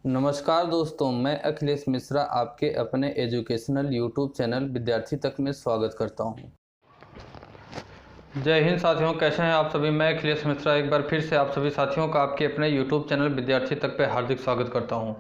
नमस्कार दोस्तों, मैं अखिलेश मिश्रा आपके अपने एजुकेशनल यूट्यूब चैनल विद्यार्थी तक में स्वागत करता हूं। जय हिंद साथियों, कैसे हैं आप सभी। मैं अखिलेश मिश्रा एक बार फिर से आप सभी साथियों का आपके अपने यूट्यूब चैनल विद्यार्थी तक पे हार्दिक स्वागत करता हूं।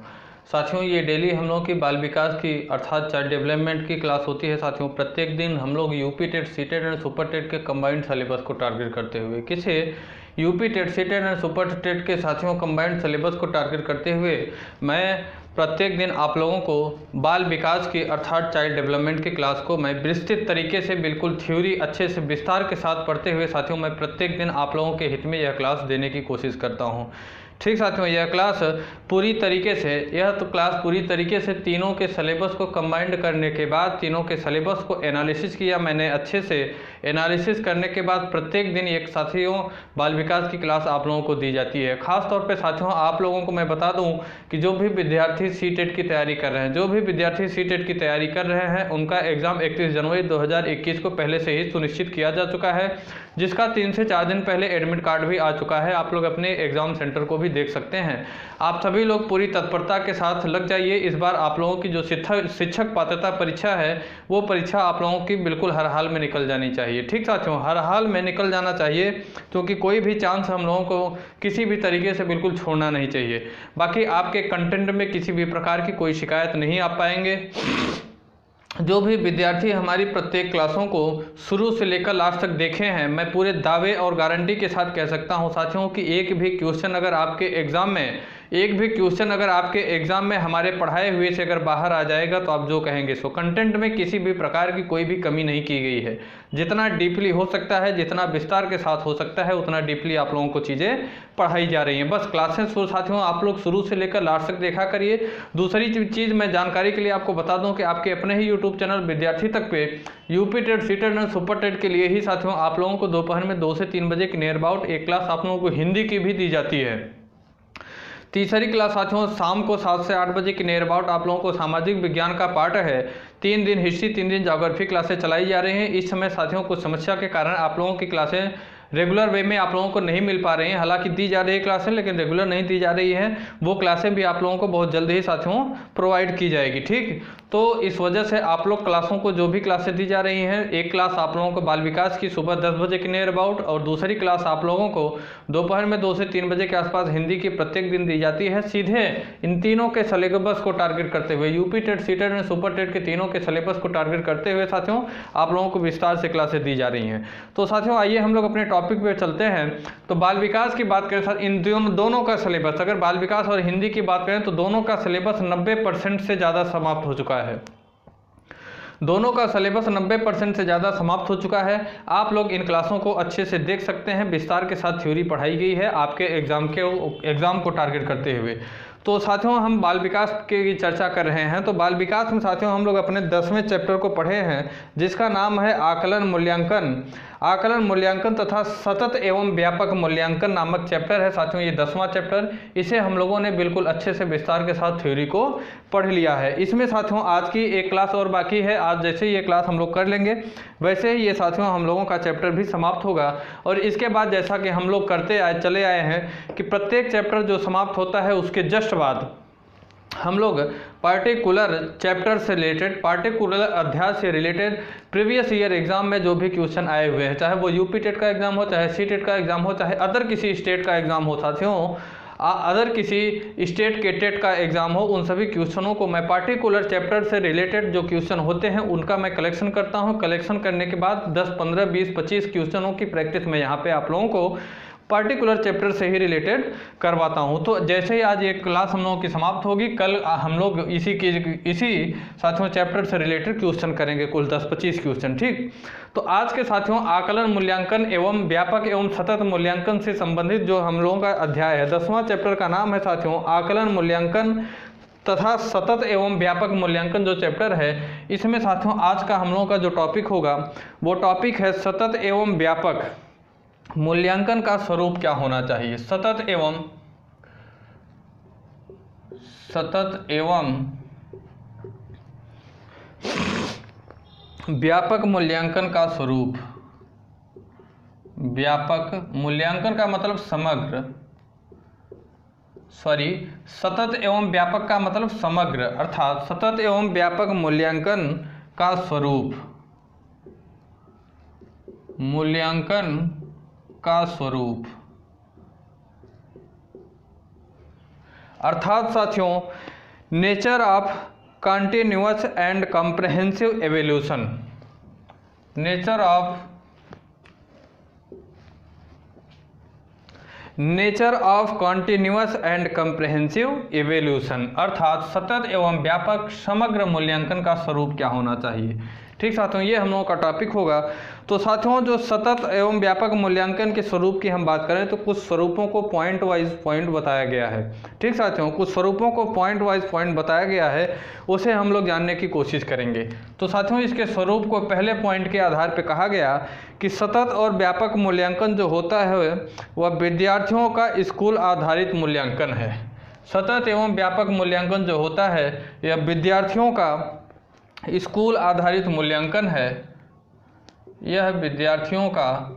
साथियों, ये डेली हम लोगों की बाल विकास की अर्थात चाइल्ड डेवलपमेंट की क्लास होती है। साथियों, प्रत्येक दिन हम लोग UP TET, C TET and super TET के कंबाइंड सिलेबस को टारगेट करते हुए, किसे UP TET, C TET and super TET के साथियों कंबाइंड सिलेबस को टारगेट करते हुए मैं प्रत्येक दिन आप लोगों को बाल विकास की अर्थात चाइल्ड डेवलपमेंट की क्लास को मैं विस्तृत तरीके से बिल्कुल थ्योरी अच्छे से विस्तार के साथ पढ़ते हुए साथियों मैं प्रत्येक दिन आप लोगों के हित में यह क्लास देने की कोशिश करता हूं। ठीक साथियों, यह क्लास पूरी तरीके से तीनों के सिलेबस को कंबाइंड करने के बाद, तीनों के सिलेबस को एनालिसिस किया मैंने अच्छे से। एनालिसिस करने के बाद प्रत्येक दिन एक साथियों बाल विकास की क्लास आप लोगों को दी जाती है। खास तौर पे साथियों आप लोगों को मैं बता दूं कि जो भी विद्यार्थी सी टेट की तैयारी कर रहे हैं, उनका एग्ज़ाम 31 जनवरी 2021 को पहले से ही सुनिश्चित किया जा चुका है, जिसका 3 से 4 दिन पहले एडमिट कार्ड भी आ चुका है। आप लोग अपने एग्ज़ाम सेंटर को भी देख सकते हैं। आप सभी लोग पूरी तत्परता के साथ लग जाइए। इस बार आप लोगों की जो शिक्षक पात्रता परीक्षा है, वो परीक्षा आप लोगों की बिल्कुल हर हाल में निकल जानी चाहिए। ठीक साथियों, हर हाल में निकल जाना चाहिए, क्योंकि कोई भी चांस हम लोगों को किसी भी तरीके से बिल्कुल छोड़ना नहीं चाहिए। बाकी आपके कंटेंट में किसी भी प्रकार की कोई शिकायत नहीं आ पाएंगे। जो भी विद्यार्थी हमारी प्रत्येक क्लासों को शुरू से लेकर लास्ट तक देखे हैं, मैं पूरे दावे और गारंटी के साथ कह सकता हूं साथियों कि एक भी क्वेश्चन अगर आपके एग्जाम में हमारे पढ़ाए हुए से अगर बाहर आ जाएगा तो आप जो कहेंगे सो। कंटेंट में किसी भी प्रकार की कोई भी कमी नहीं की गई है। जितना डीपली हो सकता है, जितना विस्तार के साथ हो सकता है, उतना डीपली आप लोगों को चीज़ें पढ़ाई जा रही हैं। बस क्लासेस साथियों आप लोग शुरू से लेकर लास्ट तक देखा करिए। दूसरी चीज़ मैं जानकारी के लिए आपको बता दूं कि आपके अपने ही यूट्यूब चैनल विद्यार्थी तक पे यूपी टेट, सी टेट और सुपर टेट के लिए ही साथियों आप लोगों को दोपहर में 2 से 3 बजे के नियर अबाउट एक क्लास आप लोगों को हिंदी की भी दी जाती है। तीसरी क्लास साथियों शाम को 7 से 8 बजे के नियर अबाउट आप लोगों को सामाजिक विज्ञान का पाठ है। 3 दिन हिस्ट्री, 3 दिन ज्योग्राफी क्लासें चलाई जा रही हैं। इस समय साथियों कुछ समस्या के कारण आप लोगों की क्लासें रेगुलर वे में आप लोगों को नहीं मिल पा रही हैं। हालांकि दी जा रही है क्लासें, लेकिन रेगुलर नहीं दी जा रही है। वो क्लासें भी आप लोगों को बहुत जल्द ही साथियों प्रोवाइड की जाएगी। ठीक, तो इस वजह से आप लोग क्लासों को, जो भी क्लासें दी जा रही हैं, एक क्लास आप लोगों को बाल विकास की सुबह 10 बजे के नियर अबाउट और दूसरी क्लास आप लोगों को दोपहर में 2 से 3 बजे के आसपास हिंदी की प्रत्येक दिन दी जाती है। सीधे इन तीनों के सिलेबस को टारगेट करते हुए, यूपी टेट, सी टेट और सुपर टेट के तीनों के सिलेबस को टारगेट करते हुए साथियों आप लोगों को विस्तार से क्लासें दी जा रही हैं। तो साथियों आइए हम लोग अपने टॉपिक पे चलते हैं। तो बाल विकास की बात करें, इन दोनों का सिलेबस, अगर बाल विकास और हिंदी की बात करें तो दोनों का सिलेबस 90% से ज़्यादा समाप्त हो चुका है। दोनों का सिलेबस 90% से ज़्यादा समाप्त हो चुका है। आप लोग इन क्लासों को अच्छे से देख सकते हैं। विस्तार के साथ थ्योरी पढ़ाई गई है आपके एग्ज़ाम को टारगेट करते हुए। तो साथियों हम बाल विकास की चर्चा कर रहे हैं। तो बाल विकास में साथियों हम लोग अपने 10वें चैप्टर को पढ़े हैं, जिसका नाम है आकलन मूल्यांकन तथा सतत एवं व्यापक मूल्यांकन नामक चैप्टर है। साथियों ये 10वां चैप्टर, इसे हम लोगों ने बिल्कुल अच्छे से विस्तार के साथ थ्योरी को पढ़ लिया है। इसमें साथियों आज की एक क्लास और बाकी है। आज जैसे ही ये क्लास हम लोग कर लेंगे, वैसे ही ये साथियों हम लोगों का चैप्टर भी समाप्त होगा। और इसके बाद जैसा कि हम लोग चले आए हैं कि प्रत्येक चैप्टर जो समाप्त होता है उसके जस्ट बाद हम लोग पार्टिकुलर चैप्टर से रिलेटेड, पार्टिकुलर अध्याय से रिलेटेड प्रीवियस ईयर एग्जाम में जो भी क्वेश्चन आए हुए हैं, चाहे वो यूपी टेट का एग्जाम हो, चाहे सी टेट का एग्जाम हो, चाहे अदर किसी स्टेट का एग्जाम हो साथियों, अदर किसी स्टेट के टेट का एग्जाम हो, उन सभी क्वेश्चनों को मैं पार्टिकुलर चैप्टर से रिलेटेड जो क्वेश्चन होते हैं उनका मैं कलेक्शन करता हूं। कलेक्शन करने के बाद 10, 15, 20, 25 क्वेश्चनों की प्रैक्टिस में यहाँ पे आप लोगों को पार्टिकुलर चैप्टर से ही रिलेटेड करवाता हूं। तो जैसे ही आज एक क्लास हम लोगों की समाप्त होगी, कल हम लोग इसी साथियों चैप्टर से रिलेटेड क्वेश्चन करेंगे, कुल 10-25 क्वेश्चन। ठीक, तो आज के साथियों आकलन मूल्यांकन एवं व्यापक एवं सतत मूल्यांकन से संबंधित जो हम लोगों का अध्याय है, 10वां चैप्टर का नाम है साथियों आकलन मूल्यांकन तथा सतत एवं व्यापक मूल्यांकन जो चैप्टर है। इसमें साथियों आज का हम लोगों का जो टॉपिक होगा वो टॉपिक है सतत एवं व्यापक मूल्यांकन का स्वरूप क्या होना चाहिए। सतत एवं व्यापक मूल्यांकन का स्वरूप। व्यापक मूल्यांकन का मतलब सतत एवं व्यापक का मतलब समग्र, अर्थात सतत एवं व्यापक मूल्यांकन का स्वरूप, मूल्यांकन का स्वरूप, अर्थात साथियों nature of continuous and comprehensive evolution, nature of continuous and comprehensive evolution, अर्थात सतत एवं व्यापक समग्र मूल्यांकन का स्वरूप क्या होना चाहिए। ठीक साथियों, ये हम लोगों का टॉपिक होगा। तो साथियों जो सतत एवं व्यापक मूल्यांकन के स्वरूप की हम बात करें तो कुछ स्वरूपों को पॉइंट वाइज पॉइंट बताया गया है। ठीक साथियों, कुछ स्वरूपों को पॉइंट वाइज पॉइंट बताया गया है, उसे हम लोग जानने की कोशिश करेंगे। तो साथियों इसके स्वरूप को पहले पॉइंट के आधार पर कहा गया कि सतत और व्यापक मूल्यांकन जो होता है वह विद्यार्थियों का स्कूल आधारित मूल्यांकन है। सतत एवं व्यापक मूल्यांकन जो होता है यह विद्यार्थियों का स्कूल आधारित मूल्यांकन है, यह विद्यार्थियों का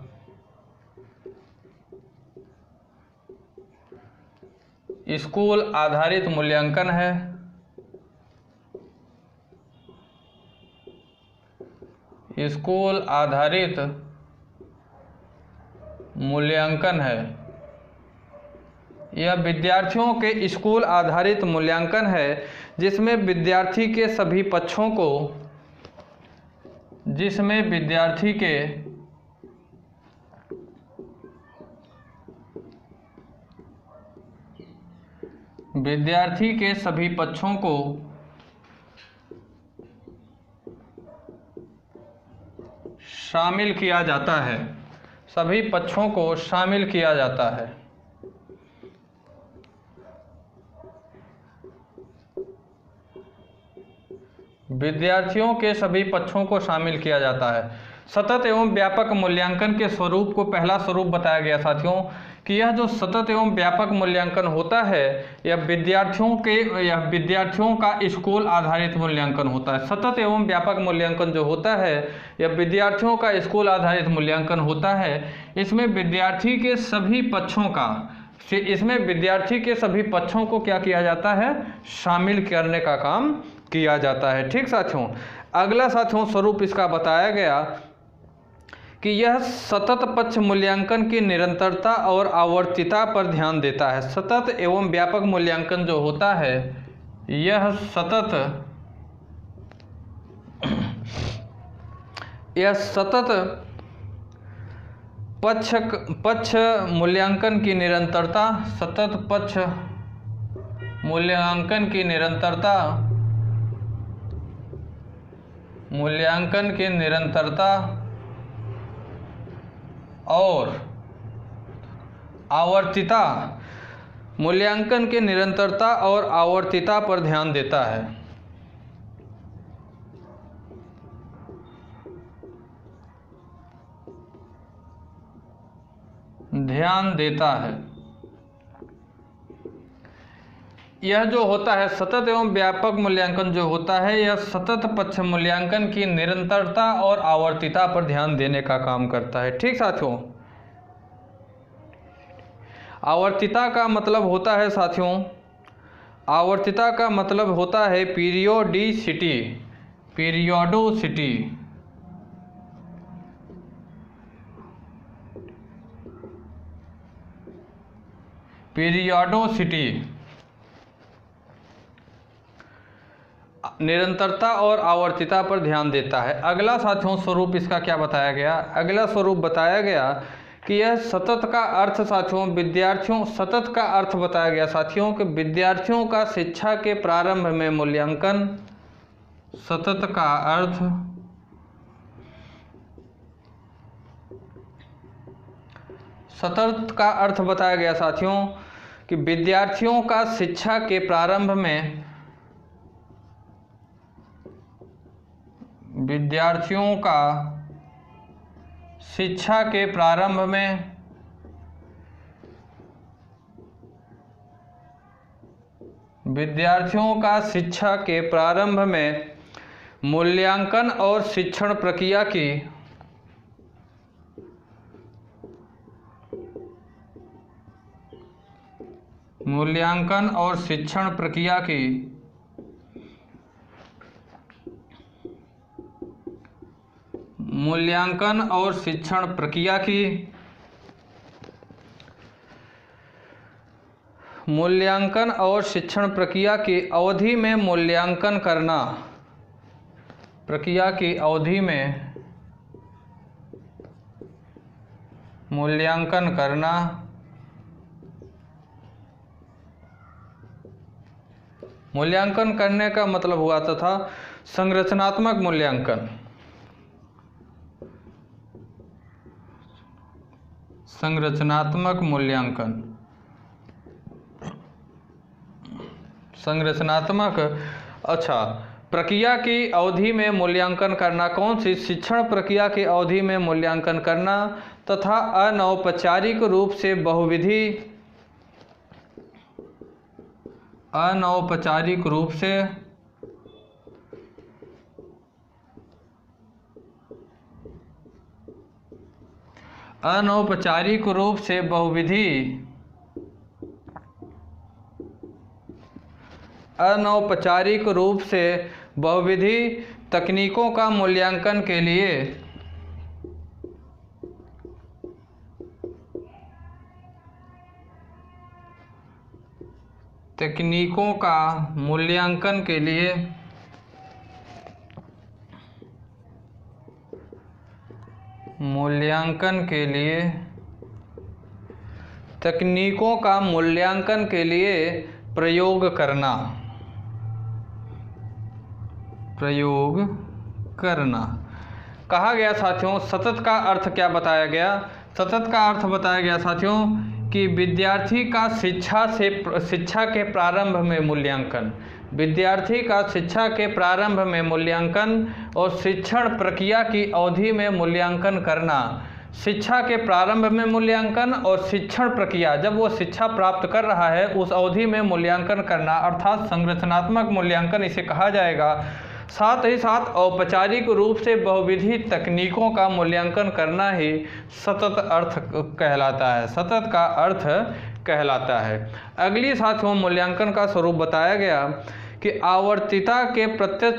स्कूल आधारित मूल्यांकन है, स्कूल आधारित मूल्यांकन है, यह विद्यार्थियों के स्कूल आधारित मूल्यांकन है जिसमें विद्यार्थी के सभी पक्षों को, जिसमें विद्यार्थी के सभी पक्षों को शामिल किया जाता है, सभी पक्षों को शामिल किया जाता है। विद्यार्थियों के सभी पक्षों को शामिल किया जाता है। सतत एवं व्यापक मूल्यांकन के स्वरूप को पहला स्वरूप बताया गया साथियों कि यह जो सतत एवं व्यापक मूल्यांकन होता है यह विद्यार्थियों का स्कूल आधारित मूल्यांकन होता है। सतत एवं व्यापक मूल्यांकन जो होता है यह विद्यार्थियों का स्कूल आधारित मूल्यांकन होता है। इसमें विद्यार्थी के सभी पक्षों को क्या किया जाता है, शामिल करने का काम किया जाता है। ठीक साथियों, अगला साथियों स्वरूप इसका बताया गया कि यह सतत पक्ष मूल्यांकन की निरंतरता और आवर्तिता पर ध्यान देता है। सतत एवं व्यापक मूल्यांकन जो होता है यह सतत पक्ष मूल्यांकन की निरंतरता, सतत पक्ष मूल्यांकन की निरंतरता और आवर्तिता, मूल्यांकन की निरंतरता और आवर्तिता पर ध्यान देता है। यह जो होता है सतत एवं व्यापक मूल्यांकन जो होता है यह सतत पक्ष मूल्यांकन की निरंतरता और आवर्तिता पर ध्यान देने का काम करता है। ठीक साथियों, आवर्तिता का मतलब होता है साथियों, आवर्तिता का मतलब होता है पीरियोडोसिटी, निरंतरता और आवर्तिता पर ध्यान देता है। अगला साथियों स्वरूप इसका क्या बताया गया, अगला स्वरूप बताया गया कि यह सतत का अर्थ साथियों सतत का अर्थ बताया गया साथियों कि विद्यार्थियों का शिक्षा के प्रारंभ में मूल्यांकन, सतत का अर्थ बताया गया साथियों कि विद्यार्थियों का शिक्षा के प्रारंभ में विद्यार्थियों का शिक्षा के प्रारंभ में मूल्यांकन और शिक्षण प्रक्रिया की मूल्यांकन और शिक्षण प्रक्रिया की मूल्यांकन और शिक्षण प्रक्रिया की मूल्यांकन और शिक्षण प्रक्रिया की अवधि में मूल्यांकन करना, प्रक्रिया की अवधि में मूल्यांकन करना, मूल्यांकन करने का मतलब हुआ था संरचनात्मक मूल्यांकन, संरचनात्मक मूल्यांकन, संरचनात्मक। अच्छा, प्रक्रिया की अवधि में मूल्यांकन करना कौन सी? शिक्षण प्रक्रिया की अवधि में मूल्यांकन करना तथा अनौपचारिक रूप से बहुविधि, अनौपचारिक रूप से अनौपचारिक रूप से बहुविधि, अनौपचारिक रूप से बहुविधि तकनीकों का मूल्यांकन के लिए तकनीकों का मूल्यांकन के लिए तकनीकों का मूल्यांकन के लिए प्रयोग करना, प्रयोग करना। कहा गया साथियों, सतत का अर्थ क्या बताया गया? सतत का अर्थ बताया गया साथियों कि विद्यार्थी का शिक्षा के प्रारंभ में मूल्यांकन, विद्यार्थी का शिक्षा के प्रारंभ में मूल्यांकन और शिक्षण प्रक्रिया की अवधि में मूल्यांकन करना। शिक्षा के प्रारंभ में मूल्यांकन और शिक्षण प्रक्रिया, जब वो शिक्षा प्राप्त कर रहा है उस अवधि में मूल्यांकन करना, अर्थात संरचनात्मक मूल्यांकन इसे कहा जाएगा। साथ ही साथ औपचारिक रूप से बहुविधि तकनीकों का मूल्यांकन करना ही सतत अर्थ कहलाता है, सतत का अर्थ कहलाता है। अगली साथियों मूल्यांकन का स्वरूप बताया गया कि आवर्तिता के प्रत्यय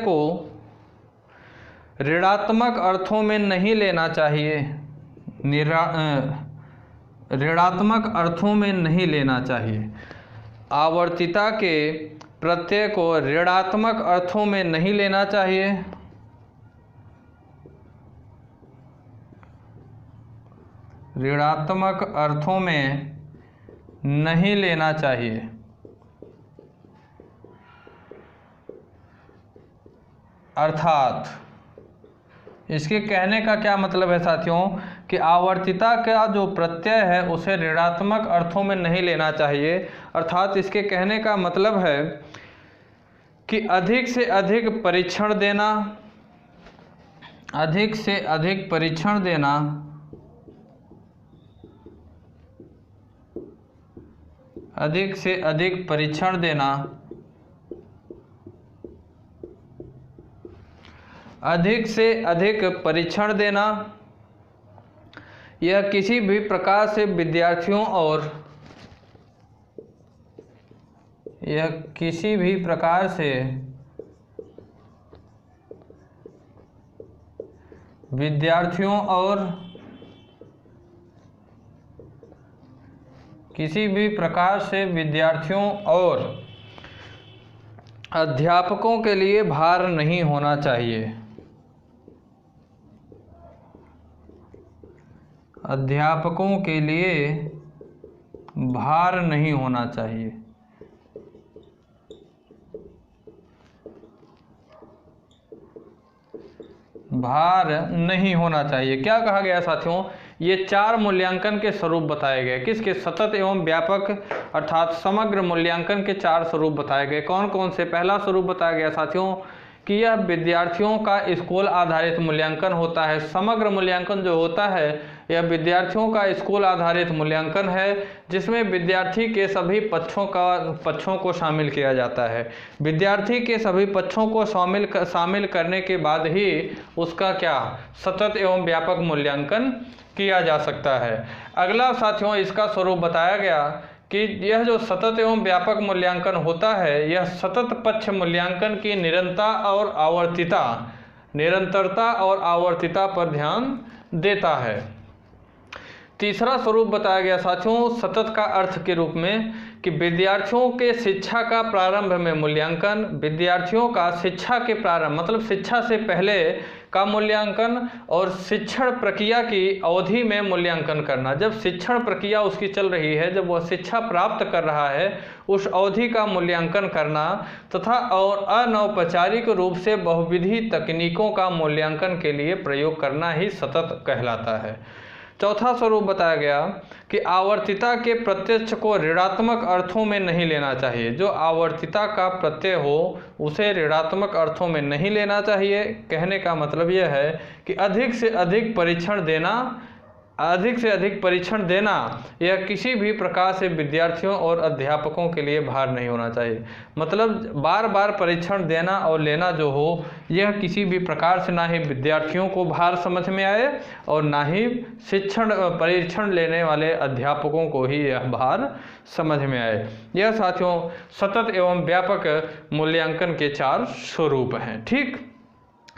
को ऋणात्मक अर्थों में नहीं लेना चाहिए, ऋणात्मक अर्थों में नहीं लेना चाहिए। आवर्तिता के प्रत्यय को ऋणात्मक अर्थों में नहीं लेना चाहिए, ऋणात्मक अर्थों में नहीं लेना चाहिए। अर्थात इसके कहने का क्या मतलब है साथियों कि आवर्तिता का जो प्रत्यय है उसे ऋणात्मक अर्थों में नहीं लेना चाहिए। अर्थात इसके कहने का मतलब है कि अधिक से अधिक परीक्षण देना, अधिक से अधिक परीक्षण देना, अधिक से अधिक परीक्षण देना, अधिक से अधिक परीक्षण देना, यह किसी भी प्रकार से विद्यार्थियों और अध्यापकों के लिए भार नहीं होना चाहिए, अध्यापकों के लिए भार नहीं होना चाहिए। भार नहीं होना चाहिए। क्या कहा गया साथियों? ये चार मूल्यांकन के स्वरूप बताए गए। किसके? सतत एवं व्यापक अर्थात समग्र मूल्यांकन के चार स्वरूप बताए गए। कौन कौन से? पहला स्वरूप बताया गया साथियों कि यह विद्यार्थियों का स्कूल आधारित मूल्यांकन होता है। समग्र मूल्यांकन जो होता है यह विद्यार्थियों का स्कूल आधारित मूल्यांकन है जिसमें विद्यार्थी के सभी पक्षों को शामिल किया जाता है। विद्यार्थी के सभी पक्षों को शामिल करने के बाद ही उसका क्या सतत एवं व्यापक मूल्यांकन किया जा सकता है। अगला साथियों इसका स्वरूप बताया गया कि यह जो सतत एवं व्यापक मूल्यांकन होता है यह सतत पक्ष मूल्यांकन की निरंतरता और आवर्तिता पर ध्यान देता है। तीसरा स्वरूप बताया गया साथियों सतत का अर्थ के रूप में कि विद्यार्थियों के शिक्षा का प्रारंभ में मूल्यांकन, विद्यार्थियों का शिक्षा के प्रारंभ मतलब शिक्षा से पहले का मूल्यांकन और शिक्षण प्रक्रिया की अवधि में मूल्यांकन करना। जब शिक्षण प्रक्रिया उसकी चल रही है, जब वह शिक्षा प्राप्त कर रहा है, उस अवधि का मूल्यांकन करना तथा और अनौपचारिक रूप से बहुविधि तकनीकों का मूल्यांकन के लिए प्रयोग करना ही सतत कहलाता है। चौथा स्वरूप बताया गया कि आवर्तिता के प्रत्यय को ऋणात्मक अर्थों में नहीं लेना चाहिए। जो आवर्तिता का प्रत्यय हो उसे ऋणात्मक अर्थों में नहीं लेना चाहिए। कहने का मतलब यह है कि अधिक से अधिक परीक्षण देना यह किसी भी प्रकार से विद्यार्थियों और अध्यापकों के लिए भार नहीं होना चाहिए। मतलब बार बार परीक्षण देना और लेना जो हो यह किसी भी प्रकार से ना ही विद्यार्थियों को भार समझ में आए और ना ही परीक्षण लेने वाले अध्यापकों को ही यह भार समझ में आए। यह साथियों सतत एवं व्यापक मूल्यांकन के 4 स्वरूप हैं। ठीक,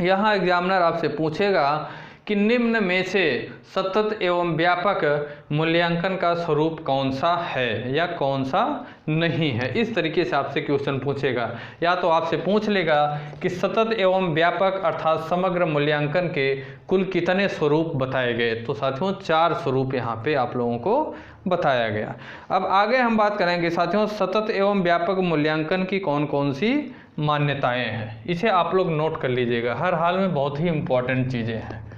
यहाँ एग्जामिनर आपसे पूछेगा कि निम्न में से सतत एवं व्यापक मूल्यांकन का स्वरूप कौन सा है या कौन सा नहीं है। इस तरीके से आपसे क्वेश्चन पूछेगा। या तो आपसे पूछ लेगा कि सतत एवं व्यापक अर्थात समग्र मूल्यांकन के कुल कितने स्वरूप बताए गए। तो साथियों 4 स्वरूप यहाँ पे आप लोगों को बताया गया। अब आगे हम बात करेंगे साथियों सतत एवं व्यापक मूल्यांकन की कौन कौन सी मान्यताएं हैं। इसे आप लोग नोट कर लीजिएगा, हर हाल में बहुत ही इम्पॉर्टेंट चीज़ें हैं।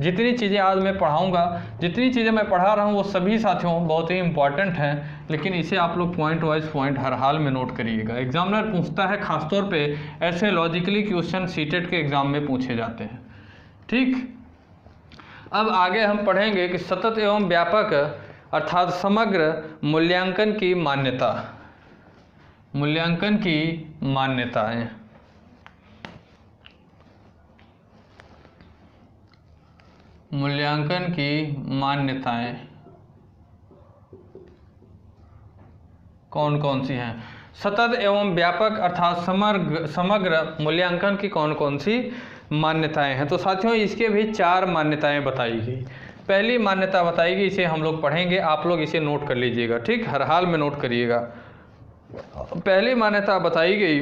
जितनी चीज़ें आज मैं पढ़ाऊंगा, जितनी चीज़ें मैं पढ़ा रहा हूँ वो सभी साथियों बहुत ही इम्पॉर्टेंट हैं, लेकिन इसे आप लोग पॉइंट वाइज पॉइंट हर हाल में नोट करिएगा। एग्जामिनर पूछता है, खासतौर पे ऐसे लॉजिकली क्वेश्चन सीटेट के एग्ज़ाम में पूछे जाते हैं। ठीक, अब आगे हम पढ़ेंगे कि सतत एवं व्यापक अर्थात समग्र मूल्यांकन की मान्यताएं। मूल्यांकन की मान्यताएं कौन कौन सी हैं। सतत एवं व्यापक अर्थात समग्र मूल्यांकन की कौन कौन सी मान्यताएं हैं। तो साथियों इसके भी 4 मान्यताएं बताई गई। पहली मान्यता बताई गई, इसे हम लोग पढ़ेंगे, आप लोग इसे नोट कर लीजिएगा। ठीक, हर हाल में नोट करिएगा। पहली मान्यता बताई गई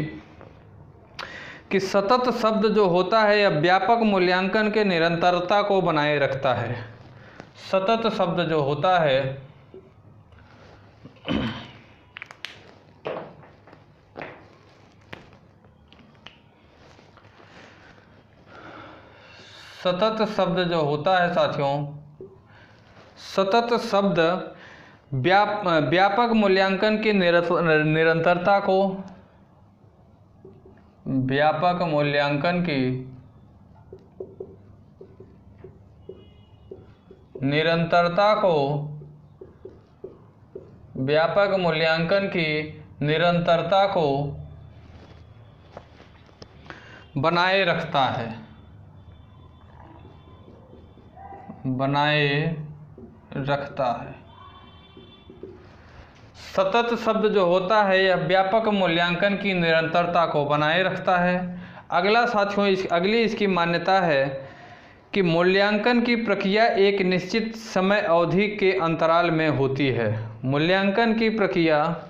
कि सतत शब्द जो होता है यह व्यापक मूल्यांकन के निरंतरता को बनाए रखता है। सतत शब्द जो होता है सतत शब्द जो होता है साथियों, सतत शब्द व्यापक मूल्यांकन की निरंतरता को व्यापक मूल्यांकन की निरंतरता को बनाए रखता है। सतत शब्द जो होता है यह व्यापक मूल्यांकन की निरंतरता को बनाए रखता है। अगला साथियों अगली इसकी मान्यता है कि मूल्यांकन की प्रक्रिया एक निश्चित समय अवधि के अंतराल में होती है। मूल्यांकन की प्रक्रिया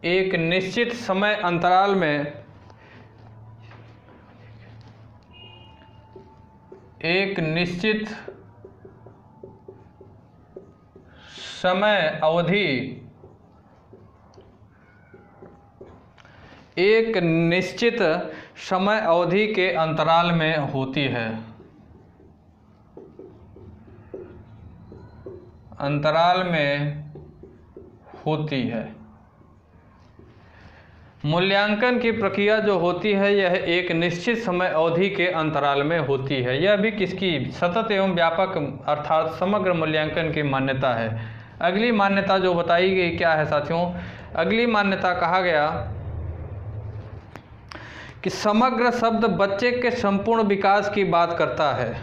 एक निश्चित समय अंतराल में एक निश्चित समय अवधि के अंतराल में होती है। मूल्यांकन की प्रक्रिया जो होती है यह एक निश्चित समय अवधि के अंतराल में होती है। यह भी किसकी? सतत एवं व्यापक अर्थात समग्र मूल्यांकन की मान्यता है। अगली मान्यता जो बताई गई क्या है साथियों? अगली मान्यता कहा गया कि समग्र शब्द बच्चे के संपूर्ण विकास की बात करता है।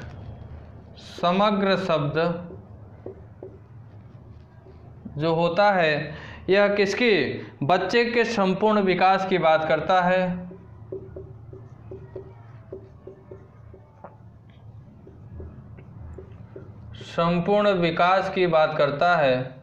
समग्र शब्द जो होता है यह किसकी? बच्चे के संपूर्ण विकास की बात करता है। संपूर्ण विकास की बात करता है।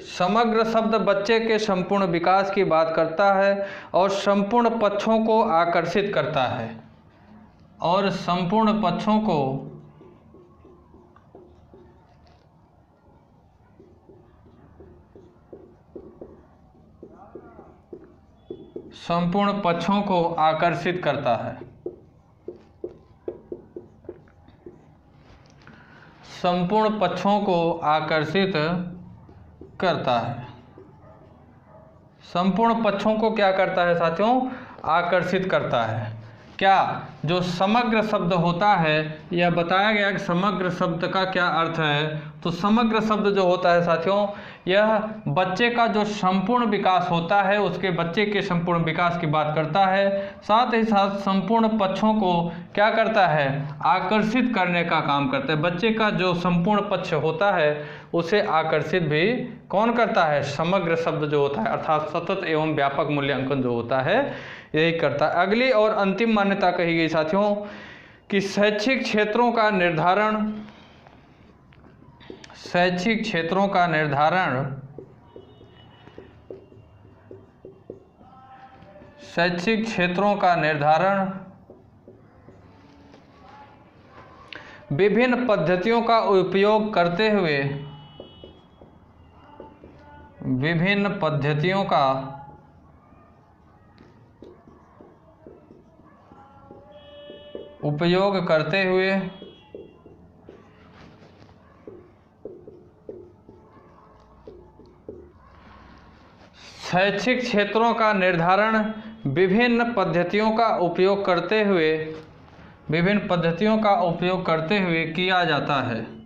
समग्र शब्द बच्चे के संपूर्ण विकास की बात करता है और संपूर्ण पक्षों को आकर्षित करता है। और संपूर्ण पक्षों को आकर्षित करता है। संपूर्ण पक्षों को आकर्षित करता है। संपूर्ण पक्षों को क्या करता है साथियों? आकर्षित करता है। क्या? जो समग्र शब्द होता है, यह बताया गया कि समग्र शब्द का क्या अर्थ है। तो समग्र शब्द जो होता है साथियों, यह बच्चे का जो संपूर्ण विकास होता है उसके बच्चे के संपूर्ण विकास की बात करता है। साथ ही साथ संपूर्ण पक्षों को क्या करता है? आकर्षित करने का काम करता है। बच्चे का जो संपूर्ण पक्ष होता है उसे आकर्षित भी कौन करता है? समग्र शब्द जो होता है अर्थात सतत एवं व्यापक मूल्यांकन जो होता है यही करता है। अगली और अंतिम मान्यता कही गई साथियों कि शैक्षिक क्षेत्रों का निर्धारण विभिन्न पद्धतियों का उपयोग करते हुए शैक्षिक क्षेत्रों का निर्धारण विभिन्न पद्धतियों का उपयोग करते हुए किया जाता है।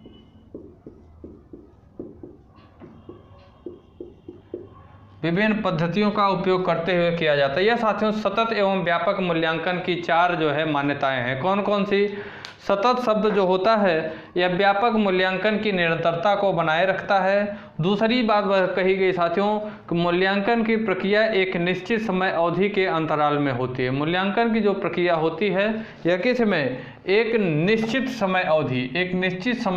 विभिन्न पद्धतियों का उपयोग करते हुए किया जाता है। यह साथियों सतत एवं व्यापक मूल्यांकन की 4 जो है मान्यताएं हैं। कौन कौन सी? सतत शब्द जो होता है यह व्यापक मूल्यांकन की निरंतरता को बनाए रखता है। दूसरी बात कही गई साथियों कि मूल्यांकन की प्रक्रिया एक निश्चित समय अवधि के अंतराल में होती है। मूल्यांकन की जो प्रक्रिया होती है यह किस में? एक निश्चित समय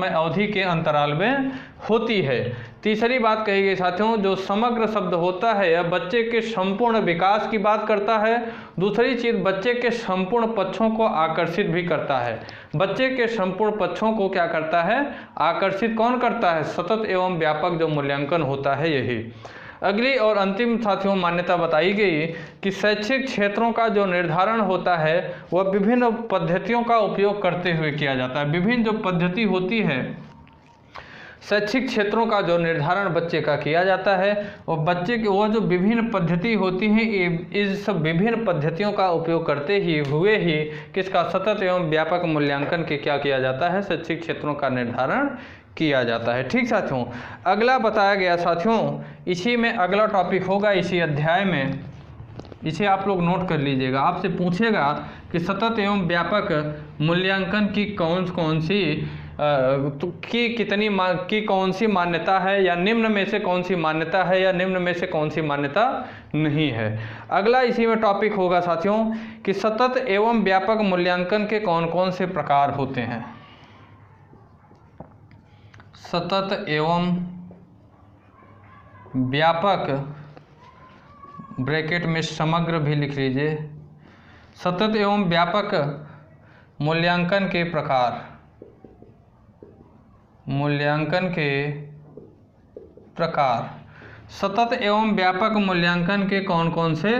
अवधि के अंतराल में होती है। तीसरी बात कही गई साथियों जो समग्र शब्द होता है यह बच्चे के संपूर्ण विकास की बात करता है। दूसरी चीज बच्चे के संपूर्ण पक्षों को आकर्षित भी करता है। बच्चे के संपूर्ण पक्षों को क्या करता है? आकर्षित कौन करता है? सतत एवं व्यापक जो मूल्यांकन होता है यही। अगली और अंतिम साथियों मान्यता बताई गई कि शैक्षिक क्षेत्रों का जो निर्धारण होता है वह विभिन्न पद्धतियों का उपयोग करते हुए किया जाता है। विभिन्न जो पद्धति होती है शैक्षिक क्षेत्रों का जो निर्धारण बच्चे का किया जाता है और बच्चे की वह जो विभिन्न पद्धति होती हैं इस सब विभिन्न पद्धतियों का उपयोग करते हुए ही किसका? सतत एवं व्यापक मूल्यांकन के क्या किया जाता है? शैक्षिक क्षेत्रों का निर्धारण किया जाता है। ठीक साथियों, अगला बताया गया साथियों इसी में अगला टॉपिक होगा इसी अध्याय में, इसे आप लोग नोट कर लीजिएगा। आपसे पूछेगा कि सतत एवं व्यापक मूल्यांकन की कौन सी मान्यता है या निम्न में से कौन सी मान्यता है या निम्न में से कौन सी मान्यता नहीं है। अगला इसी में टॉपिक होगा साथियों कि सतत एवं व्यापक मूल्यांकन के कौन कौन से प्रकार होते हैं। सतत एवं व्यापक ब्रैकेट में समग्र भी लिख लीजिए। सतत एवं व्यापक मूल्यांकन के प्रकार सतत एवं व्यापक मूल्यांकन के कौन कौन से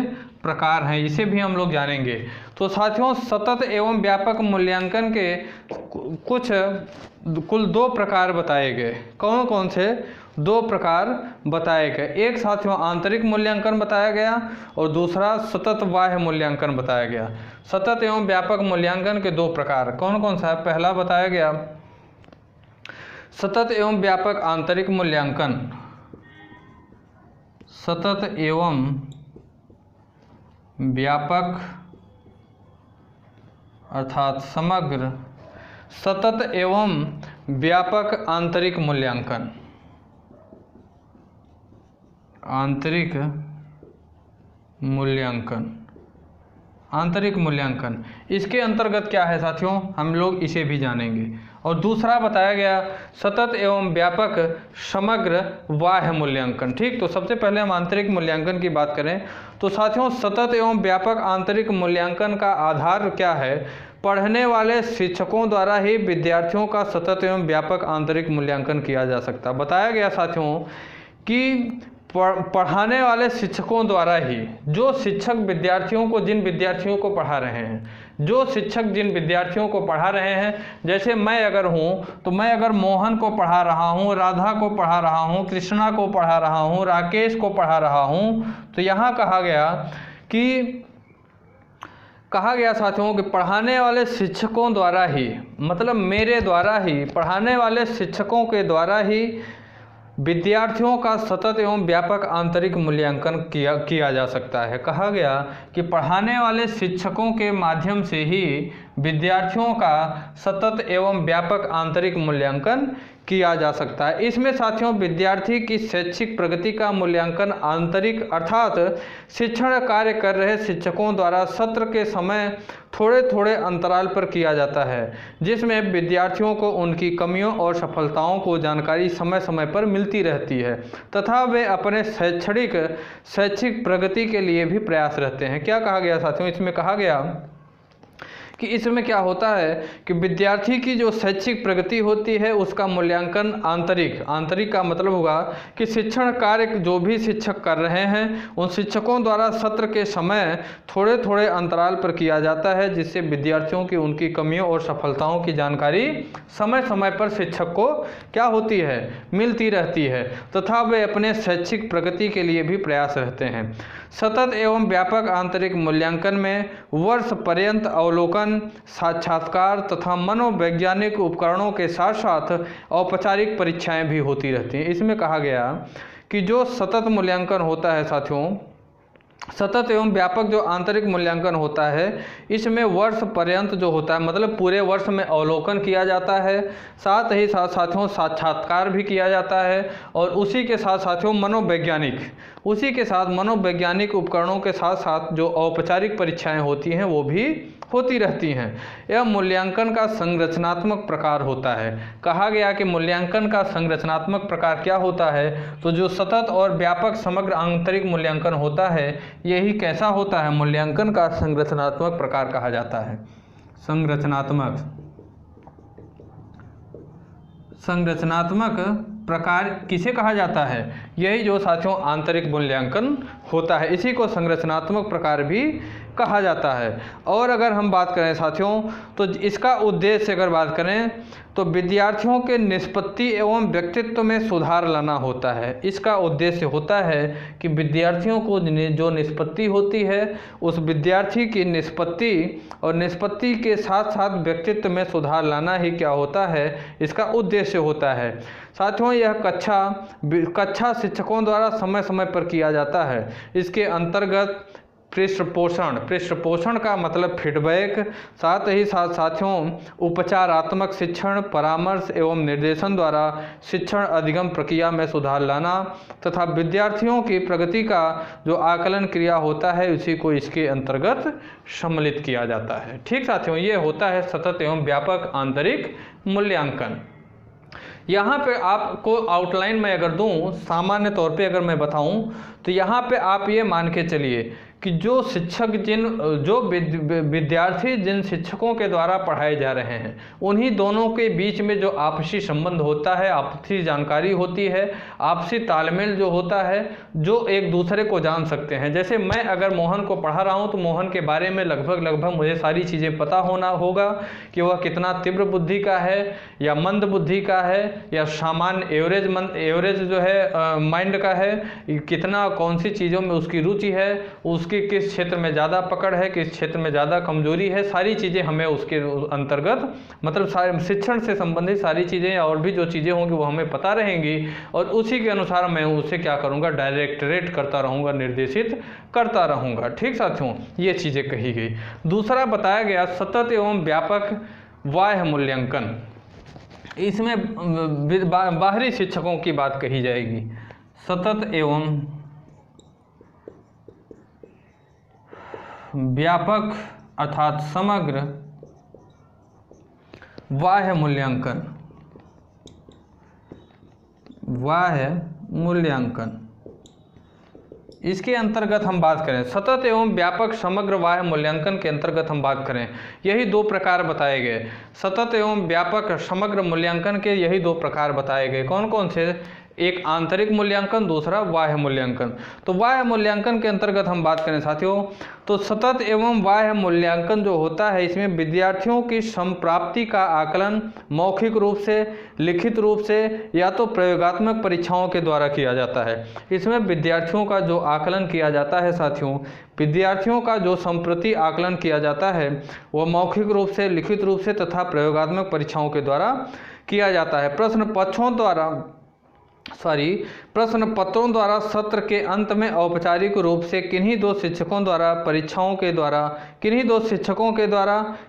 प्रकार हैं, इसे भी हम लोग जानेंगे। तो साथियों, सतत एवं व्यापक मूल्यांकन के कुल 2 प्रकार बताए गए। कौन कौन से 2 प्रकार बताए गए? एक साथियों आंतरिक मूल्यांकन बताया गया और दूसरा सतत बाह्य मूल्यांकन बताया गया। सतत एवं व्यापक मूल्यांकन के 2 प्रकार कौन कौन सा है? पहला बताया गया सतत एवं व्यापक आंतरिक मूल्यांकन। सतत एवं व्यापक अर्थात समग्र, सतत एवं व्यापक आंतरिक मूल्यांकन। आंतरिक मूल्यांकन, आंतरिक मूल्यांकन, इसके अंतर्गत क्या है साथियों? हम लोग इसे भी जानेंगे। और दूसरा बताया गया सतत एवं व्यापक समग्र बाह्य मूल्यांकन। ठीक, तो सबसे पहले हम आंतरिक मूल्यांकन की बात करें तो साथियों, सतत एवं व्यापक आंतरिक मूल्यांकन का आधार क्या है? पढ़ने वाले शिक्षकों द्वारा ही विद्यार्थियों का सतत एवं व्यापक आंतरिक मूल्यांकन किया जा सकता है। बताया गया साथियों कि पढ़ाने वाले शिक्षकों द्वारा ही, जो शिक्षक विद्यार्थियों को, जिन विद्यार्थियों को पढ़ा रहे हैं, जो शिक्षक जिन विद्यार्थियों को पढ़ा रहे हैं, जैसे मैं अगर हूँ तो मैं अगर मोहन को पढ़ा रहा हूँ, राधा को पढ़ा रहा हूँ, कृष्णा को पढ़ा रहा हूँ, राकेश को पढ़ा रहा हूँ, तो यहाँ कहा गया साथियों कि पढ़ाने वाले शिक्षकों द्वारा ही, मतलब मेरे द्वारा ही, पढ़ाने वाले शिक्षकों के द्वारा ही विद्यार्थियों का सतत एवं व्यापक आंतरिक मूल्यांकन किया जा सकता है। कहा गया कि पढ़ाने वाले शिक्षकों के माध्यम से ही विद्यार्थियों का सतत एवं व्यापक आंतरिक मूल्यांकन किया जा सकता है। इसमें साथियों विद्यार्थी की शैक्षिक प्रगति का मूल्यांकन आंतरिक अर्थात शिक्षण कार्य कर रहे शिक्षकों द्वारा सत्र के समय थोड़े थोड़े अंतराल पर किया जाता है, जिसमें विद्यार्थियों को उनकी कमियों और सफलताओं को जानकारी समय समय पर मिलती रहती है तथा वे अपने शैक्षिक प्रगति के लिए भी प्रयास रहते हैं। क्या कहा गया साथियों? इसमें कहा गया कि इसमें क्या होता है कि विद्यार्थी की जो शैक्षिक प्रगति होती है उसका मूल्यांकन आंतरिक का मतलब होगा कि शिक्षण कार्य जो भी शिक्षक कर रहे हैं उन शिक्षकों द्वारा सत्र के समय थोड़े थोड़े अंतराल पर किया जाता है, जिससे विद्यार्थियों की उनकी कमियों और सफलताओं की जानकारी समय समय पर शिक्षक को क्या होती है? मिलती रहती है तथा वे अपने शैक्षिक प्रगति के लिए भी प्रयास रहते हैं। सतत एवं व्यापक आंतरिक मूल्यांकन में वर्ष पर्यंत अवलोकन, साक्षात्कार तथा मनोवैज्ञानिक उपकरणों के साथ साथ औपचारिक परीक्षाएं भी होती रहती हैं। इसमें कहा गया कि जो सतत मूल्यांकन होता है साथियों, सतत एवं व्यापक जो आंतरिक मूल्यांकन होता है, इसमें वर्ष पर्यंत जो होता है, मतलब पूरे वर्ष में अवलोकन किया जाता है, साथ ही साथ साथियों साक्षात्कार भी किया जाता है और उसी के साथ साथियों मनोवैज्ञानिक उपकरणों के साथ साथ जो औपचारिक परीक्षाएं होती हैं वो भी होती रहती हैं। यह मूल्यांकन का संरचनात्मक प्रकार होता है। कहा गया कि मूल्यांकन का संरचनात्मक प्रकार क्या होता है? तो जो सतत और व्यापक समग्र आंतरिक मूल्यांकन होता है, यही कैसा होता है? मूल्यांकन का संरचनात्मक प्रकार कहा जाता है। संरचनात्मक प्रकार किसे कहा जाता है? यही जो साथियों आंतरिक मूल्यांकन होता है, इसी को संरचनात्मक प्रकार भी कहा जाता है। और अगर हम बात करें साथियों तो इसका उद्देश्य अगर बात करें तो विद्यार्थियों के निष्पत्ति एवं व्यक्तित्व में सुधार लाना होता है। इसका उद्देश्य होता है कि विद्यार्थियों को जो निष्पत्ति होती है उस विद्यार्थी की निष्पत्ति और निष्पत्ति के साथ साथ व्यक्तित्व में सुधार लाना ही क्या होता है? इसका उद्देश्य होता है। साथियों यह कक्षा शिक्षकों द्वारा समय समय पर किया जाता है। इसके अंतर्गत पृष्ठपोषण का मतलब फीडबैक, साथ ही साथ साथियों उपचारात्मक शिक्षण, परामर्श एवं निर्देशन द्वारा शिक्षण अधिगम प्रक्रिया में सुधार लाना तथा विद्यार्थियों की प्रगति का जो आकलन क्रिया होता है उसी को इसके अंतर्गत सम्मिलित किया जाता है। ठीक साथियों, ये होता है सतत एवं व्यापक आंतरिक मूल्यांकन। यहाँ पे आपको आउटलाइन में अगर दूँ, सामान्य तौर पे अगर मैं बताऊँ तो यहाँ पे आप ये मान के चलिए कि जो शिक्षक जो विद्यार्थी जिन शिक्षकों के द्वारा पढ़ाए जा रहे हैं, उन्हीं दोनों के बीच में जो आपसी संबंध होता है, आपसी जानकारी होती है, आपसी तालमेल जो होता है, जो एक दूसरे को जान सकते हैं। जैसे मैं अगर मोहन को पढ़ा रहा हूँ तो मोहन के बारे में लगभग मुझे सारी चीज़ें पता होना होगा कि वह कितना तीव्र बुद्धि का है या मंद बुद्धि का है या सामान्य एवरेज जो है माइंड का है, कितना कौन सी चीज़ों में उसकी रुचि है, उसकी किस क्षेत्र में ज़्यादा पकड़ है, किस क्षेत्र में ज़्यादा कमजोरी है, सारी चीज़ें हमें उसके अंतर्गत मतलब शिक्षण से संबंधित सारी चीज़ें और भी जो चीज़ें होंगी वो हमें पता रहेंगी और उसी के अनुसार मैं उसे क्या करूँगा, डायरेक्टरेट करता रहूँगा, निर्देशित करता रहूँगा। ठीक साथियों, ये चीज़ें कही गई। दूसरा बताया गया सतत एवं व्यापक बाह्य मूल्यांकन। इसमें बाहरी शिक्षकों की बात कही जाएगी। सतत एवं व्यापक अर्थात समग्र बाह्य मूल्यांकन, इसके अंतर्गत हम बात करें, सतत एवं व्यापक समग्र बाह्य मूल्यांकन के अंतर्गत हम बात करें, यही दो प्रकार बताए गए। सतत एवं व्यापक समग्र मूल्यांकन के यही दो प्रकार बताए गए। कौन कौन से? एक आंतरिक मूल्यांकन, दूसरा बाह्य मूल्यांकन। तो बाह्य मूल्यांकन के अंतर्गत हम बात करें साथियों, तो सतत एवं बाह्य मूल्यांकन जो होता है, इसमें विद्यार्थियों की संप्राप्ति का आकलन मौखिक रूप से, लिखित रूप से या तो प्रयोगात्मक परीक्षाओं के द्वारा किया जाता है। इसमें विद्यार्थियों का जो आकलन किया जाता है साथियों, विद्यार्थियों का जो संप्रति आकलन किया जाता है वह मौखिक रूप से, लिखित रूप से तथा प्रयोगात्मक परीक्षाओं के द्वारा किया जाता है। प्रश्न पत्रों द्वारा सत्र के अंत में औपचारिक रूप से किन्हीं दो शिक्षकों द्वारा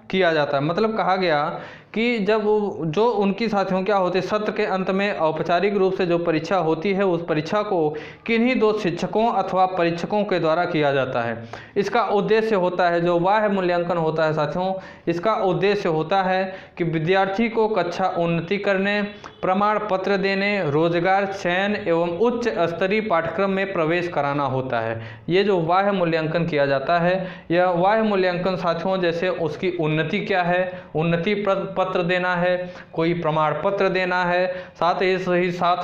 किया जाता है। मतलब कहा गया कि जब जो उनकी साथियों क्या होते, सत्र के अंत में औपचारिक रूप से जो परीक्षा होती है, उस परीक्षा को किन्हीं दो शिक्षकों अथवा परीक्षकों के द्वारा किया जाता है। इसका उद्देश्य होता है, जो बाह्य मूल्यांकन होता है साथियों, इसका उद्देश्य होता है कि विद्यार्थी को कक्षा उन्नति करने, प्रमाण पत्र देने, रोजगार चयन एवं उच्च स्तरीय पाठ्यक्रम में प्रवेश कराना होता है। ये जो बाह्य मूल्यांकन किया जाता है, यह बाह्य मूल्यांकन साथियों जैसे उसकी उन्नति क्या है, उन्नति पत्र देना है, कोई प्रमाण पत्र देना है, साथ ही साथ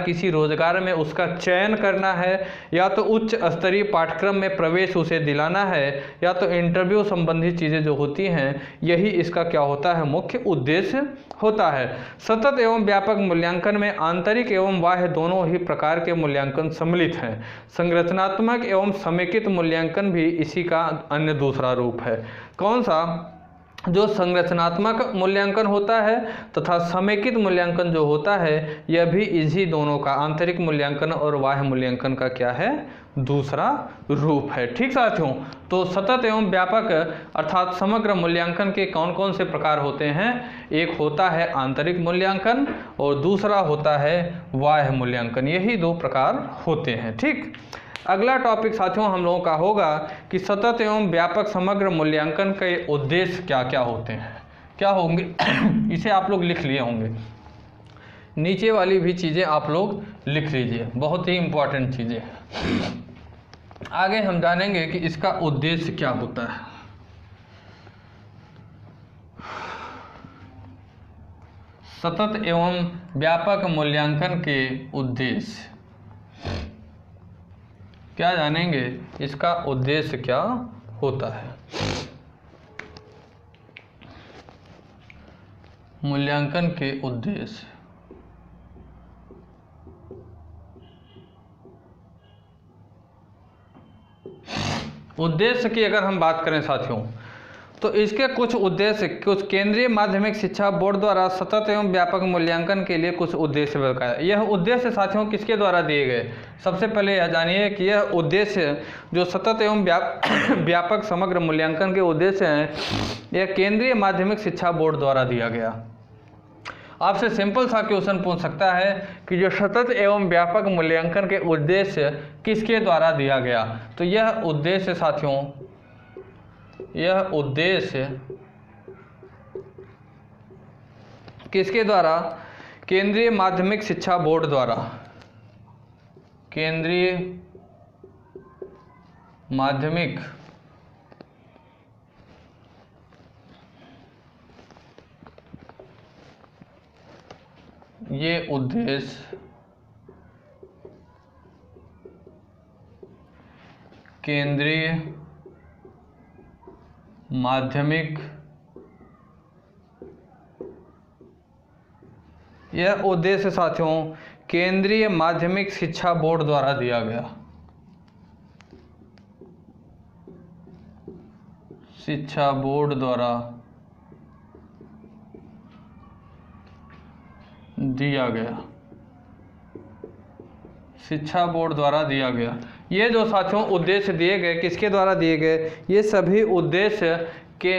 किसी रोजगार में उसका चयन करना है, या तो उच्च स्तरीय पाठ्यक्रम में प्रवेश उसे दिलाना है, या तो इंटरव्यू संबंधी चीज़ें जो होती हैं, यही इसका क्या होता है, मुख्य उद्देश्य होता है। सतत एवं व्यापक मूल्यांकन में आंतरिक एवं बाह्य दोनों ही प्रकार के मूल्यांकन सम्मिलित हैं। संरचनात्मक एवं समेकित मूल्यांकन भी इसी का अन्य दूसरा रूप है। कौन सा? जो संरचनात्मक मूल्यांकन होता है तथा समेकित मूल्यांकन जो होता है, यह भी इसी दोनों का, आंतरिक मूल्यांकन और बाह्य मूल्यांकन का क्या है, दूसरा रूप है। ठीक साथियों, तो सतत एवं व्यापक अर्थात समग्र मूल्यांकन के कौन कौन से प्रकार होते हैं? एक होता है आंतरिक मूल्यांकन और दूसरा होता है बाह्य मूल्यांकन। यही दो प्रकार होते हैं। ठीक, अगला टॉपिक साथियों हम लोगों का होगा कि सतत एवं व्यापक समग्र मूल्यांकन के उद्देश्य क्या क्या होते हैं, क्या होंगे। इसे आप लोग लिख लिए होंगे, नीचे वाली भी चीज़ें आप लोग लिख लीजिए, बहुत ही इम्पोर्टेंट चीज़ें हैं। आगे हम जानेंगे कि इसका उद्देश्य क्या होता है। सतत एवं व्यापक मूल्यांकन के उद्देश्य क्या जानेंगे, इसका उद्देश्य क्या होता है। मूल्यांकन के उद्देश्य, उद्देश्य की अगर हम बात करें साथियों, तो इसके कुछ उद्देश्य, कुछ केंद्रीय माध्यमिक शिक्षा बोर्ड द्वारा सतत एवं व्यापक मूल्यांकन के लिए कुछ उद्देश्य बताया। यह उद्देश्य साथियों किसके द्वारा दिए गए? सबसे पहले यह जानिए कि यह उद्देश्य जो सतत एवं व्यापक समग्र मूल्यांकन के उद्देश्य हैं, यह केंद्रीय माध्यमिक शिक्षा बोर्ड द्वारा दिया गया। आपसे सिंपल सा क्वेश्चन पूछ सकता है कि जो सतत एवं व्यापक मूल्यांकन के उद्देश्य किसके द्वारा दिया गया, तो यह उद्देश्य साथियों, यह उद्देश्य किसके द्वारा? केंद्रीय माध्यमिक शिक्षा बोर्ड द्वारा, केंद्रीय माध्यमिक ये उद्देश्य केंद्रीय माध्यमिक, यह उद्देश्य साथियों केंद्रीय माध्यमिक शिक्षा बोर्ड द्वारा दिया गया। शिक्षा बोर्ड द्वारा दिया गया। शिक्षा बोर्ड द्वारा दिया गया। ये जो साथियों उद्देश्य दिए गए किसके द्वारा दिए गए? ये सभी उद्देश्य के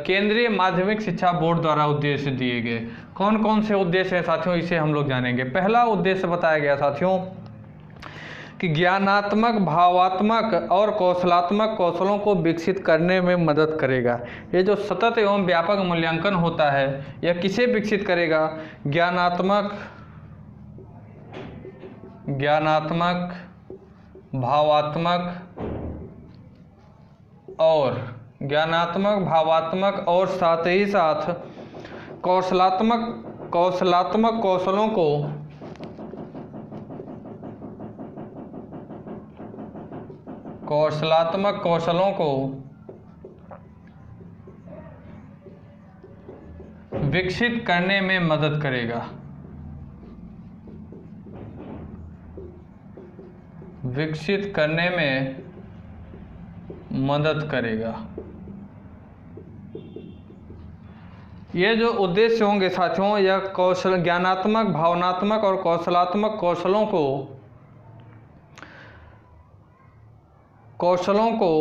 केंद्रीय माध्यमिक शिक्षा बोर्ड द्वारा उद्देश्य दिए गए। कौन कौन से उद्देश्य हैं साथियों, इसे हम लोग जानेंगे। पहला उद्देश्य बताया गया साथियों कि ज्ञानात्मक, भावात्मक और कौशलात्मक कौशलों को विकसित करने में मदद करेगा। ये जो सतत एवं व्यापक मूल्यांकन होता है यह किसे विकसित करेगा? ज्ञानात्मक, भावात्मक और साथ ही साथ कौशलात्मक कौशलों को विकसित करने में मदद करेगा। विकसित करने में मदद करेगा। ये जो उद्देश्य होंगे साथियों यह ज्ञानात्मक, भावनात्मक और कौशलात्मक कौशलों को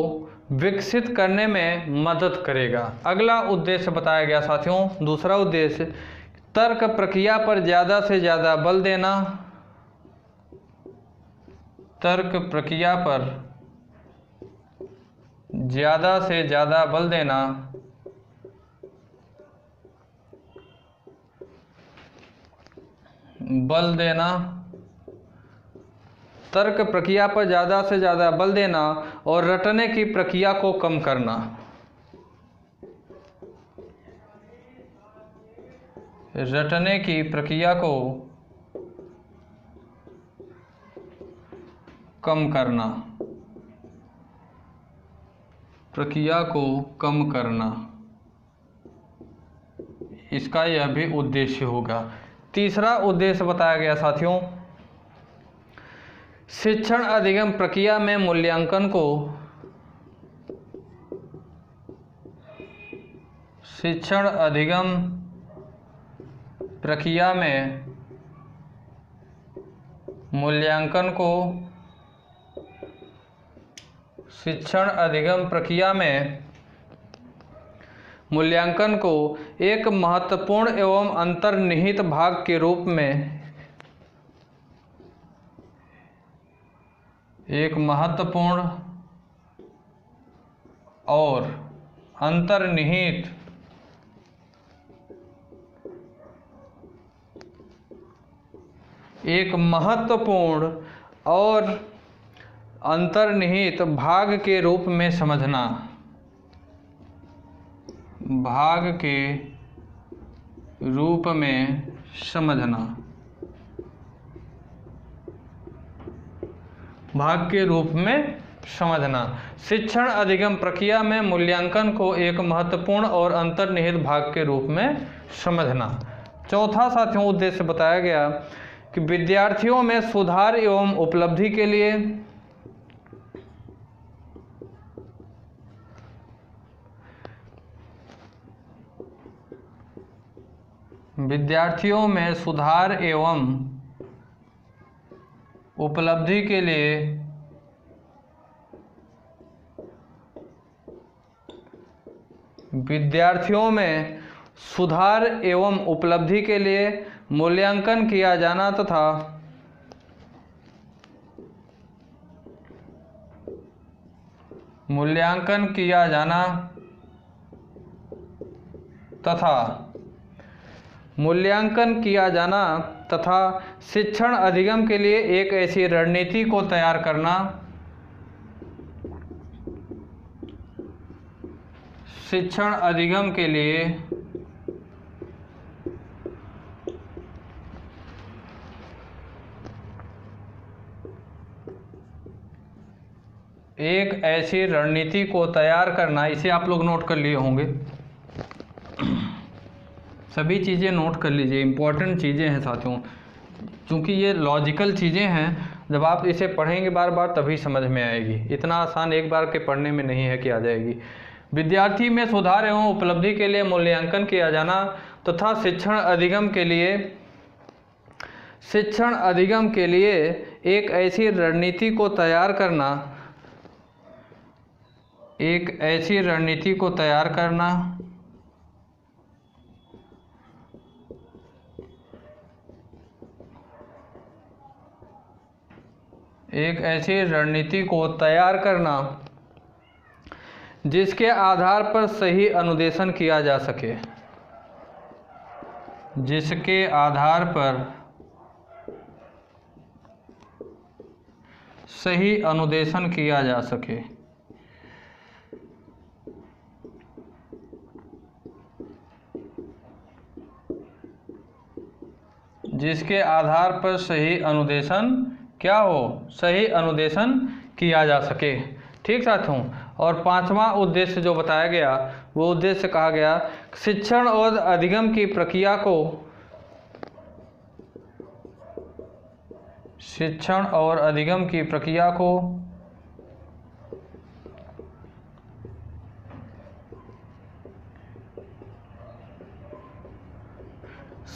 विकसित करने में मदद करेगा। अगला उद्देश्य बताया गया साथियों, दूसरा उद्देश्य तर्क प्रक्रिया पर ज़्यादा से ज़्यादा बल देना। तर्क प्रक्रिया पर ज़्यादा से ज़्यादा बल देना। तर्क प्रक्रिया पर ज़्यादा से ज़्यादा बल देना और रटने की प्रक्रिया को कम करना। रटने की प्रक्रिया को कम करना। इसका यह भी उद्देश्य होगा। तीसरा उद्देश्य बताया गया साथियों शिक्षण अधिगम प्रक्रिया में मूल्यांकन को एक महत्वपूर्ण एवं अंतर्निहित भाग के रूप में एक महत्वपूर्ण और अंतर्निहित भाग के रूप में समझना। भाग के रूप में समझना। शिक्षण अधिगम प्रक्रिया में मूल्यांकन को एक महत्वपूर्ण और अंतर्निहित भाग के रूप में समझना। चौथा साथियों उद्देश्य बताया गया कि विद्यार्थियों में सुधार एवं उपलब्धि के लिए मूल्यांकन किया जाना तथा शिक्षण अधिगम के लिए एक ऐसी रणनीति को तैयार करना शिक्षण अधिगम के लिए एक ऐसी रणनीति को तैयार करना, इसे आप लोग नोट कर लिए होंगे, सभी चीज़ें नोट कर लीजिए, इम्पोर्टेंट चीज़ें हैं साथियों, क्योंकि ये लॉजिकल चीज़ें हैं। जब आप इसे पढ़ेंगे बार बार तभी समझ में आएगी, इतना आसान एक बार के पढ़ने में नहीं है कि आ जाएगी। विद्यार्थी में सुधार एवं उपलब्धि के लिए मूल्यांकन किया जाना तथा शिक्षण अधिगम के लिए एक ऐसी रणनीति को तैयार करना, एक ऐसी रणनीति को तैयार करना एक ऐसी रणनीति को तैयार करना जिसके आधार पर सही अनुदेशन किया जा सके, जिसके आधार पर सही अनुदेशन किया जा सके, जिसके आधार पर सही अनुदेशन क्या हो, सही अनुदेशन किया जा सके। ठीक साथियों, और पांचवा उद्देश्य जो बताया गया वो उद्देश्य कहा गया शिक्षण और अधिगम की प्रक्रिया को, शिक्षण और अधिगम की प्रक्रिया को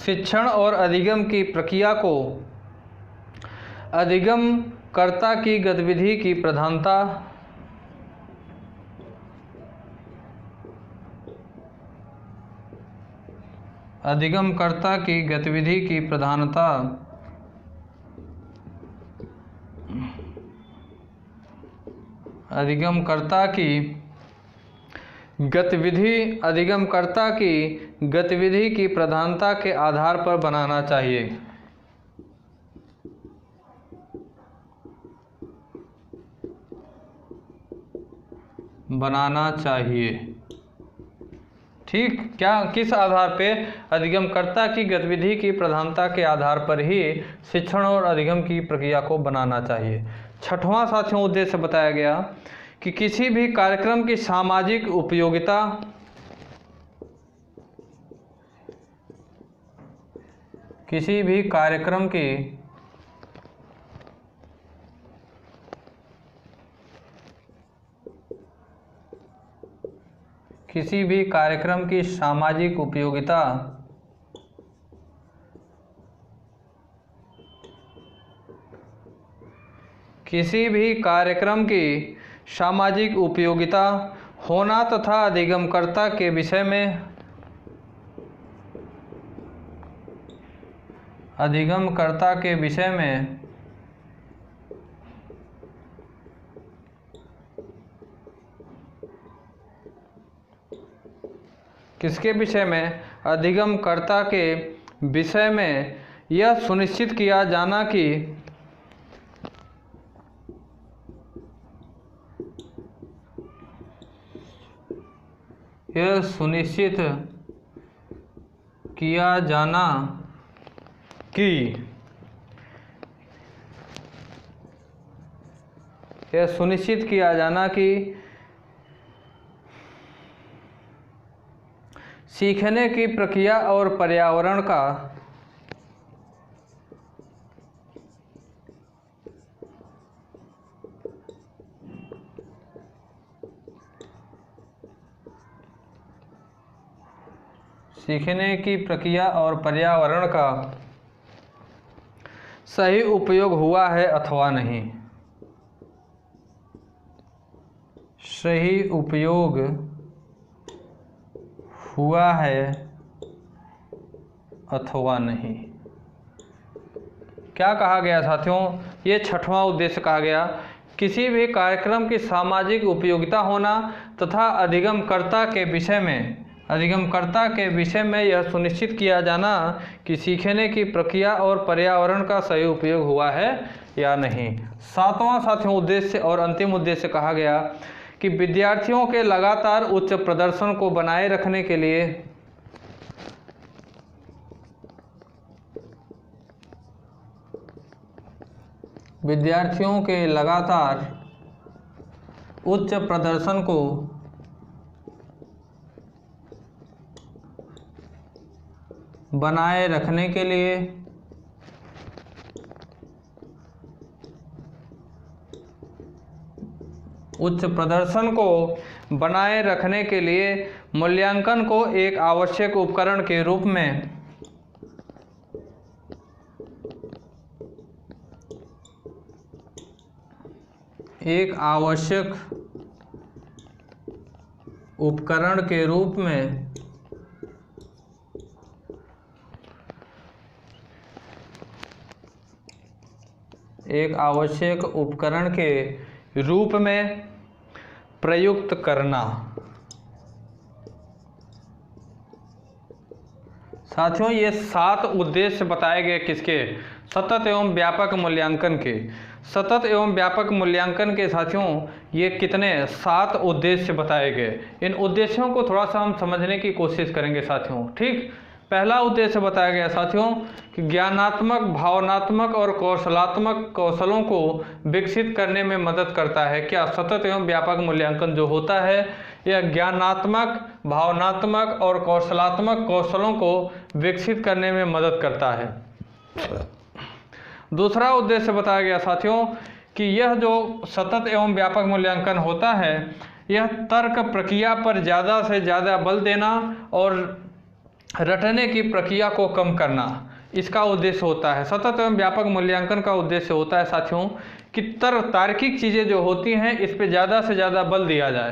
शिक्षण और अधिगम की प्रक्रिया को अधिगमकर्ता की गतिविधि की प्रधानता, अधिगमकर्ता की गतिविधि की प्रधानता, अधिगमकर्ता की गतिविधि की प्रधानता के आधार पर बनाना चाहिए। बनाना चाहिए। ठीक, क्या किस आधार पे? अधिगमकर्ता की गतिविधि की प्रधानता के आधार पर ही शिक्षण और अधिगम की प्रक्रिया को बनाना चाहिए। छठवां साथियों उद्देश्य बताया गया कि किसी भी कार्यक्रम की सामाजिक उपयोगिता, किसी भी कार्यक्रम की सामाजिक उपयोगिता होना तथा अधिगमकर्ता के विषय में किसके विषय में? अधिगमकर्ता के विषय में यह सुनिश्चित किया जाना कि यह सुनिश्चित किया जाना कि सीखने की प्रक्रिया और पर्यावरण का सही उपयोग हुआ है अथवा नहीं, सही उपयोग हुआ है अथवा नहीं। क्या कहा गया साथियों? ये छठवां उद्देश्य कहा गया किसी भी कार्यक्रम की सामाजिक उपयोगिता होना तथा अधिगमकर्ता के विषय में यह सुनिश्चित किया जाना कि सीखने की प्रक्रिया और पर्यावरण का सही उपयोग हुआ है या नहीं। सातवां साथियों उद्देश्य और अंतिम उद्देश्य कहा गया कि विद्यार्थियों के लगातार उच्च प्रदर्शन को बनाए रखने के लिए विद्यार्थियों के लगातार उच्च प्रदर्शन को बनाए रखने के लिए उच्च प्रदर्शन को बनाए रखने के लिए मूल्यांकन को एक आवश्यक उपकरण के रूप में प्रयुक्त करना। साथियों, ये 7 उद्देश्य बताए गए किसके? सतत एवं व्यापक मूल्यांकन के। सतत एवं व्यापक मूल्यांकन के साथियों ये कितने 7 उद्देश्य बताए गए। इन उद्देश्यों को थोड़ा सा हम समझने की कोशिश करेंगे साथियों। ठीक, पहला उद्देश्य बताया गया साथियों कि ज्ञानात्मक, भावनात्मक और कौशलात्मक कौशलों को विकसित करने में मदद करता है। क्या? सतत एवं व्यापक मूल्यांकन जो होता है यह ज्ञानात्मक, भावनात्मक और कौशलात्मक कौशलों को विकसित करने में मदद करता है। दूसरा उद्देश्य बताया गया साथियों कि यह जो सतत एवं व्यापक मूल्यांकन होता है यह तर्क प्रक्रिया पर ज़्यादा से ज़्यादा बल देना और रटने की प्रक्रिया को कम करना, इसका उद्देश्य होता है। सतत एवं व्यापक मूल्यांकन का उद्देश्य होता है साथियों कि तार्किक चीज़ें जो होती हैं इस पे ज़्यादा से ज़्यादा बल दिया जाए।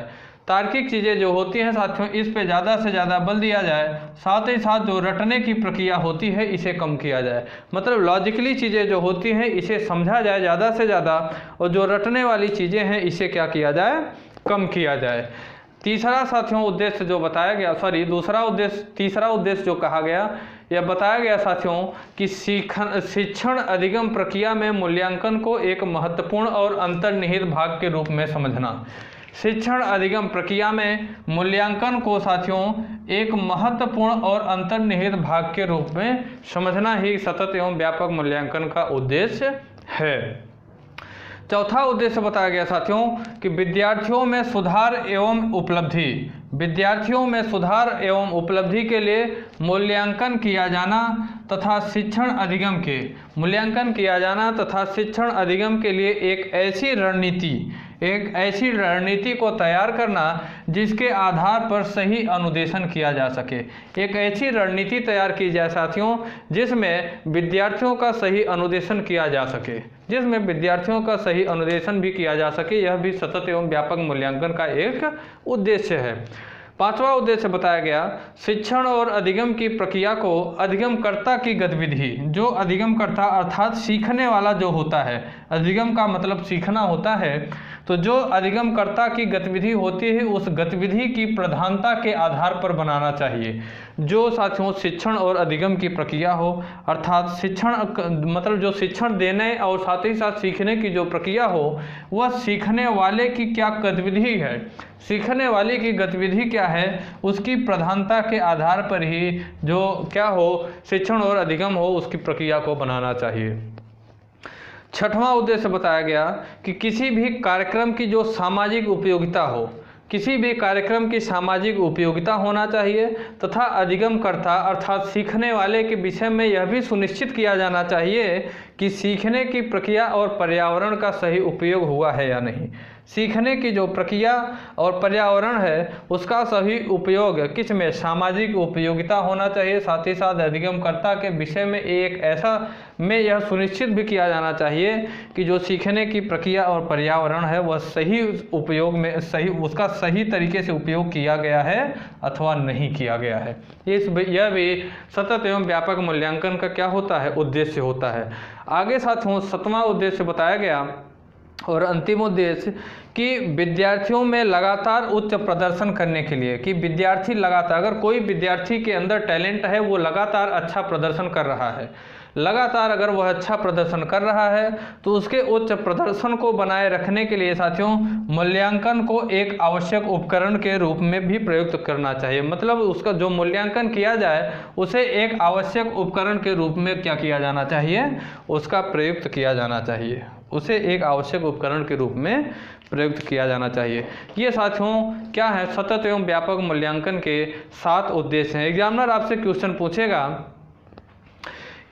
तार्किक चीज़ें जो होती हैं साथियों इस पे ज़्यादा से ज़्यादा बल दिया जाए, साथ ही साथ जो रटने की प्रक्रिया होती है इसे कम किया जाए। मतलब लॉजिकली चीज़ें जो होती हैं इसे समझा जाए ज़्यादा से ज़्यादा, और जो रटने वाली चीज़ें हैं इसे क्या किया जाए? कम किया जाए। तीसरा साथियों उद्देश्य जो बताया गया, तीसरा उद्देश्य जो कहा गया, यह बताया गया साथियों कि शिक्षण अधिगम प्रक्रिया में मूल्यांकन को एक महत्वपूर्ण और अंतर्निहित भाग के रूप में समझना। शिक्षण अधिगम प्रक्रिया में मूल्यांकन को साथियों एक महत्वपूर्ण और अंतर्निहित भाग के रूप में समझना ही सतत एवं व्यापक मूल्यांकन का उद्देश्य है। चौथा उद्देश्य बताया गया साथियों कि विद्यार्थियों में सुधार एवं उपलब्धि के लिए मूल्यांकन किया जाना तथा शिक्षण अधिगम के लिए एक ऐसी रणनीति को तैयार करना जिसके आधार पर सही अनुदेशन किया जा सके। एक ऐसी रणनीति तैयार की जाए साथियों जिसमें विद्यार्थियों का सही अनुदेशन किया जा सके, भी किया जा सके। यह भी सतत एवं व्यापक मूल्यांकन का एक उद्देश्य है। पांचवा उद्देश्य बताया गया शिक्षण और अधिगम की प्रक्रिया को अधिगमकर्ता की गतिविधि, जो अधिगमकर्ता अर्थात सीखने वाला जो होता है, अधिगम का मतलब सीखना होता है, तो जो अधिगमकर्ता की गतिविधि होती है उस गतिविधि की प्रधानता के आधार पर बनाना चाहिए। जो साथियों शिक्षण और अधिगम की प्रक्रिया हो, अर्थात शिक्षण मतलब जो शिक्षण देने और साथ ही साथ सीखने की जो प्रक्रिया हो वह सीखने वाले की क्या गतिविधि है, सीखने वाले की गतिविधि क्या है, उसकी प्रधानता के आधार पर ही जो क्या हो शिक्षण और अधिगम हो उसकी प्रक्रिया को बनाना चाहिए। छठवां उद्देश्य बताया गया कि किसी भी कार्यक्रम की जो सामाजिक उपयोगिता हो, किसी भी कार्यक्रम की सामाजिक उपयोगिता होना चाहिए तथा अधिगमकर्ता अर्थात सीखने वाले के विषय में यह भी सुनिश्चित किया जाना चाहिए कि सीखने की प्रक्रिया और पर्यावरण का सही उपयोग हुआ है या नहीं। सीखने की जो प्रक्रिया और पर्यावरण है उसका सही उपयोग किस में, सामाजिक उपयोगिता होना चाहिए। साथ ही साथ अधिगमकर्ता के विषय में एक ऐसा में यह सुनिश्चित भी किया जाना चाहिए कि जो सीखने की प्रक्रिया और पर्यावरण है वह सही उपयोग में उसका सही तरीके से उपयोग किया गया है अथवा नहीं किया गया है। यह भी सतत एवं व्यापक मूल्यांकन का क्या होता है, उद्देश्य होता है। आगे साथियों 7वां उद्देश्य बताया गया और अंतिम उद्देश्य कि विद्यार्थियों में लगातार उच्च प्रदर्शन करने के लिए, कि विद्यार्थी लगातार, अगर कोई विद्यार्थी के अंदर टैलेंट है वो लगातार अच्छा प्रदर्शन कर रहा है, लगातार अगर वह अच्छा प्रदर्शन कर रहा है तो उसके उच्च प्रदर्शन को बनाए रखने के लिए साथियों मूल्यांकन को एक आवश्यक उपकरण के रूप में भी प्रयुक्त करना चाहिए। मतलब उसका जो मूल्यांकन किया जाए उसे एक आवश्यक उपकरण के रूप में क्या किया जाना चाहिए, उसका प्रयुक्त किया जाना चाहिए, उसे एक आवश्यक उपकरण के रूप में प्रयुक्त किया जाना चाहिए। ये साथियों क्या है, सतत एवं व्यापक मूल्यांकन के 7 उद्देश्य हैं। एग्जामिनर आपसे क्वेश्चन पूछेगा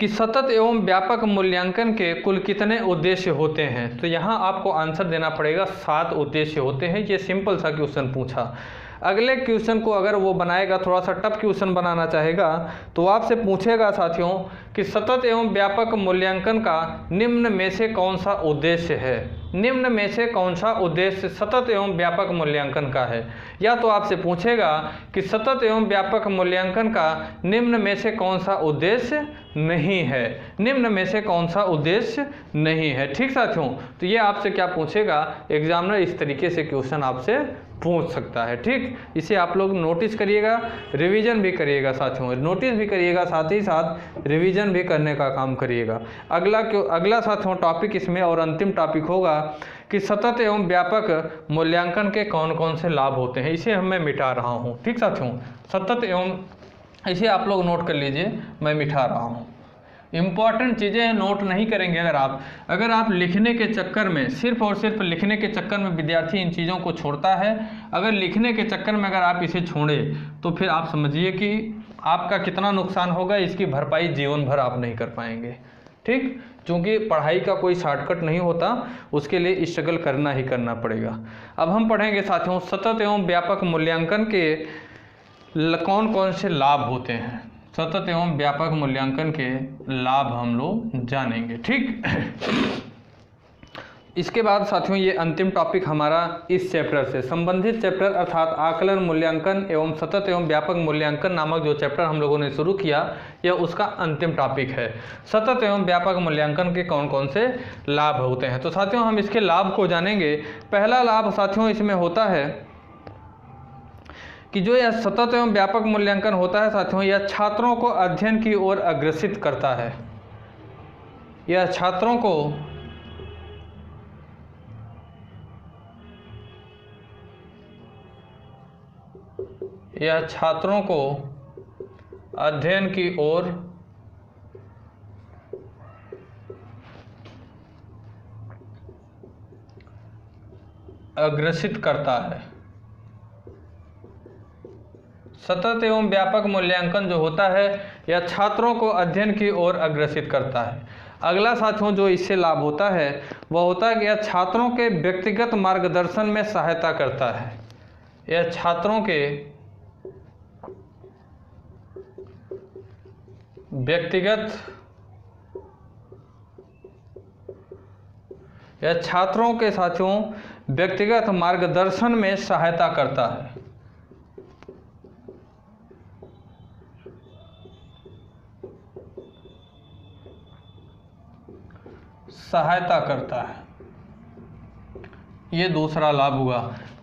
कि सतत एवं व्यापक मूल्यांकन के कुल कितने उद्देश्य होते हैं, तो यहाँ आपको आंसर देना पड़ेगा 7 उद्देश्य होते हैं। ये सिंपल सा क्वेश्चन पूछा। अगले क्वेश्चन को अगर वो बनाएगा, थोड़ा सा टफ क्वेश्चन बनाना चाहेगा, तो आपसे पूछेगा साथियों कि सतत एवं व्यापक मूल्यांकन का निम्न में से कौन सा उद्देश्य है। निम्न में से कौन सा उद्देश्य सतत एवं व्यापक मूल्यांकन का है। या तो आपसे पूछेगा कि सतत एवं व्यापक मूल्यांकन का निम्न में से कौन सा उद्देश्य नहीं है, निम्न में से कौन सा उद्देश्य नहीं है। ठीक साथियों, तो ये आपसे क्या पूछेगा, एग्जामिनर इस तरीके से क्वेश्चन आपसे पूछ सकता है। ठीक, इसे आप लोग नोटिस करिएगा, रिवीजन भी करिएगा साथियों, नोटिस भी करिएगा, साथ ही साथ रिवीजन भी करने का काम करिएगा। अगला साथियों टॉपिक इसमें और अंतिम टॉपिक होगा कि सतत एवं व्यापक मूल्यांकन के कौन कौन से लाभ होते हैं। इसे मैं मिटा रहा हूँ। ठीक साथियों, सतत एवं, इसे आप लोग नोट कर लीजिए, मैं मिटा रहा हूँ। इम्पॉर्टेंट चीज़ें नोट नहीं करेंगे अगर आप लिखने के चक्कर में, सिर्फ और सिर्फ लिखने के चक्कर में विद्यार्थी इन चीज़ों को छोड़ता है। अगर लिखने के चक्कर में अगर आप इसे छोड़ें तो फिर आप समझिए कि आपका कितना नुकसान होगा, इसकी भरपाई जीवन भर आप नहीं कर पाएंगे। ठीक, क्योंकि पढ़ाई का कोई शॉर्टकट नहीं होता, उसके लिए स्ट्रगल करना ही करना पड़ेगा। अब हम पढ़ेंगे साथियों सतत एवं व्यापक मूल्यांकन के कौन कौन से लाभ होते हैं। सतत एवं व्यापक मूल्यांकन के लाभ हम लोग जानेंगे। ठीक, इसके बाद साथियों ये अंतिम टॉपिक हमारा इस चैप्टर से संबंधित चैप्टर अर्थात आकलन मूल्यांकन एवं सतत एवं व्यापक मूल्यांकन नामक जो चैप्टर हम लोगों ने शुरू किया, यह उसका अंतिम टॉपिक है। सतत एवं व्यापक मूल्यांकन के कौन कौन से लाभ होते हैं, तो साथियों हम इसके लाभ को जानेंगे। पहला लाभ साथियों इसमें होता है कि जो यह सतत एवं व्यापक मूल्यांकन होता है साथियों, यह छात्रों को अध्ययन की ओर अग्रसित करता है। यह छात्रों को अध्ययन की ओर अग्रसित करता है। सतत एवं व्यापक मूल्यांकन जो होता है यह छात्रों को अध्ययन की ओर अग्रसित करता है। अगला साथियों जो इससे लाभ होता है वह होता है कि यह छात्रों के व्यक्तिगत मार्गदर्शन में सहायता करता है। यह छात्रों के साथियों व्यक्तिगत मार्गदर्शन में सहायता करता है। ये दूसरा लाभ हुआ।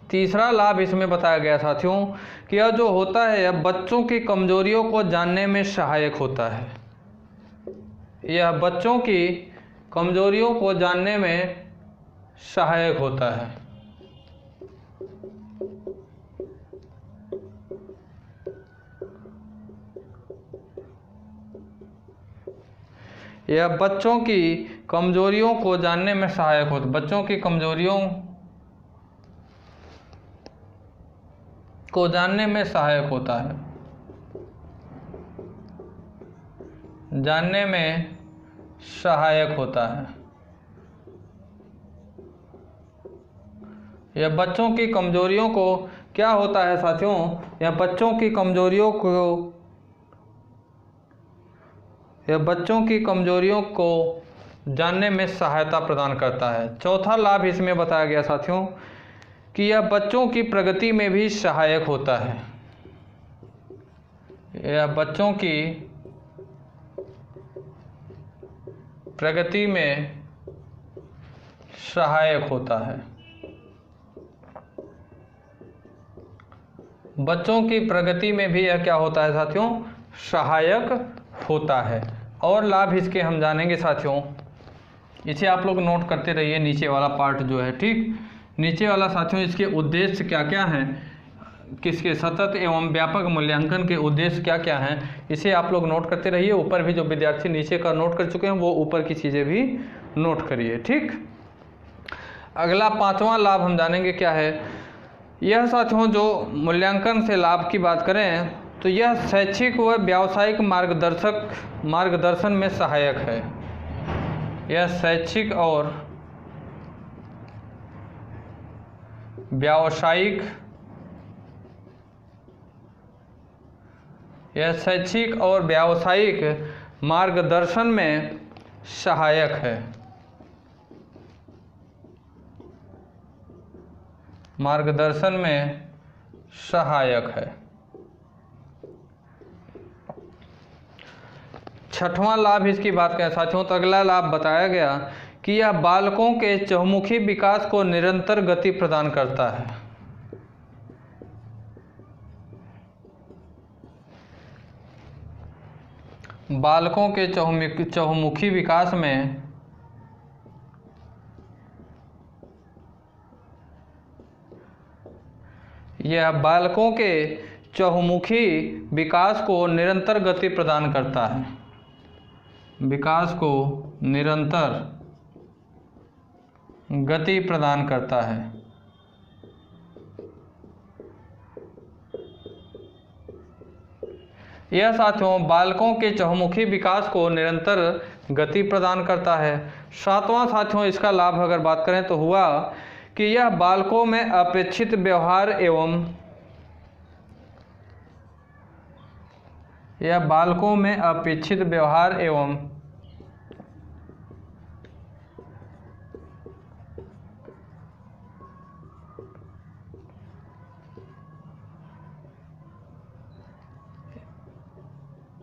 तीसरा लाभ इसमें बताया गया साथियों कि यह जो होता है यह बच्चों की कमजोरियों को जानने में सहायक होता है। यह बच्चों की कमजोरियों को जानने में सहायक होता है। यह बच्चों की कमजोरियों को जानने में सहायक होता है। बच्चों की कमजोरियों को जानने में सहायक होता है। जानने में सहायक होता है। यह बच्चों की कमजोरियों को क्या होता है साथियों, यह बच्चों की कमजोरियों को जानने में सहायता प्रदान करता है। चौथा लाभ इसमें बताया गया साथियों कि यह बच्चों की प्रगति में भी सहायक होता है। यह बच्चों की प्रगति में सहायक होता है। बच्चों की प्रगति में भी यह क्या होता है साथियों, सहायक होता है। और लाभ इसके हम जानेंगे साथियों। इसे आप लोग नोट करते रहिए, नीचे वाला पार्ट जो है, ठीक। नीचे वाला साथियों इसके उद्देश्य क्या क्या हैं, किसके सतत एवं व्यापक मूल्यांकन के उद्देश्य क्या क्या हैं, इसे आप लोग नोट करते रहिए। ऊपर भी जो विद्यार्थी नीचे का नोट कर चुके हैं वो ऊपर की चीज़ें भी नोट करिए, ठीक। अगला 5वां लाभ हम जानेंगे क्या है। यह साथियों जो मूल्यांकन से लाभ की बात करें तो यह शैक्षिक व व्यावसायिक मार्गदर्शन में सहायक है। यह शैक्षिक और व्यावसायिक मार्गदर्शन में सहायक है। मार्गदर्शन में सहायक है। 6वां लाभ इसकी बात करें साथियों तो अगला लाभ बताया गया कि यह बालकों के चहुमुखी विकास को निरंतर गति प्रदान करता है। बालकों के चहुमुखी विकास में यह बालकों के चहुमुखी विकास को निरंतर गति प्रदान करता है। विकास को निरंतर गति प्रदान करता है। यह साथियों बालकों के चहुमुखी विकास को निरंतर गति प्रदान करता है। 7वां साथियों इसका लाभ अगर बात करें तो हुआ कि यह बालकों में अपेक्षित व्यवहार एवं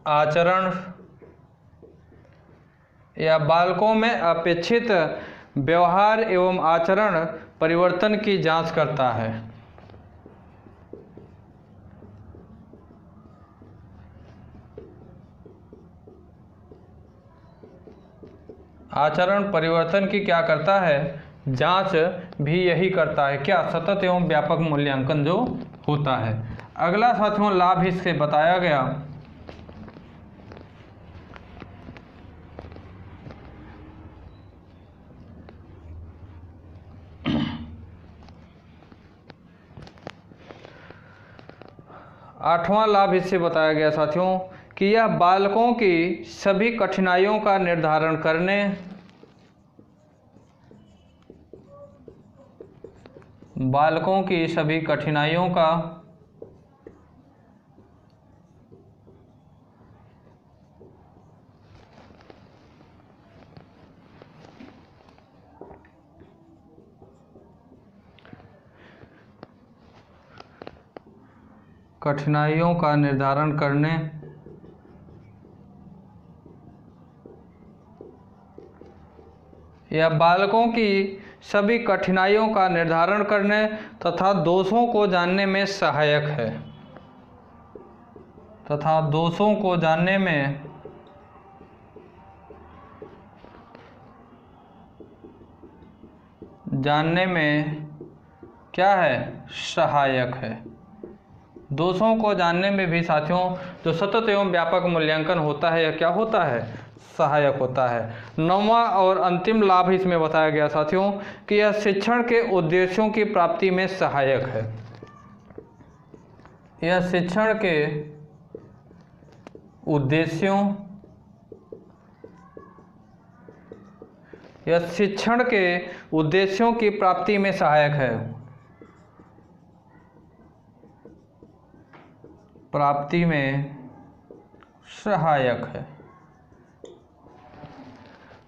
आचरण या बालकों में अपेक्षित व्यवहार एवं आचरण परिवर्तन की जांच करता है। आचरण परिवर्तन की क्या करता है, जांच भी यही करता है। क्या, सतत एवं व्यापक मूल्यांकन जो होता है। अगला साथियों लाभ इससे बताया गया आठवां लाभ इससे बताया गया साथियों कि यह बालकों की सभी कठिनाइयों का निर्धारण करने कठिनाइयों का निर्धारण करने या बालकों की सभी कठिनाइयों का निर्धारण करने तथा दोषों को जानने में सहायक है। तथा दोषों को जानने में क्या है, सहायक है। दोषों को जानने में भी साथियों जो सतत एवं व्यापक मूल्यांकन होता है यह क्या होता है, सहायक होता है। 9वां और अंतिम लाभ इसमें बताया गया साथियों कि यह शिक्षण के उद्देश्यों की प्राप्ति में सहायक है। यह शिक्षण के उद्देश्यों की प्राप्ति में सहायक है। प्राप्ति में सहायक है।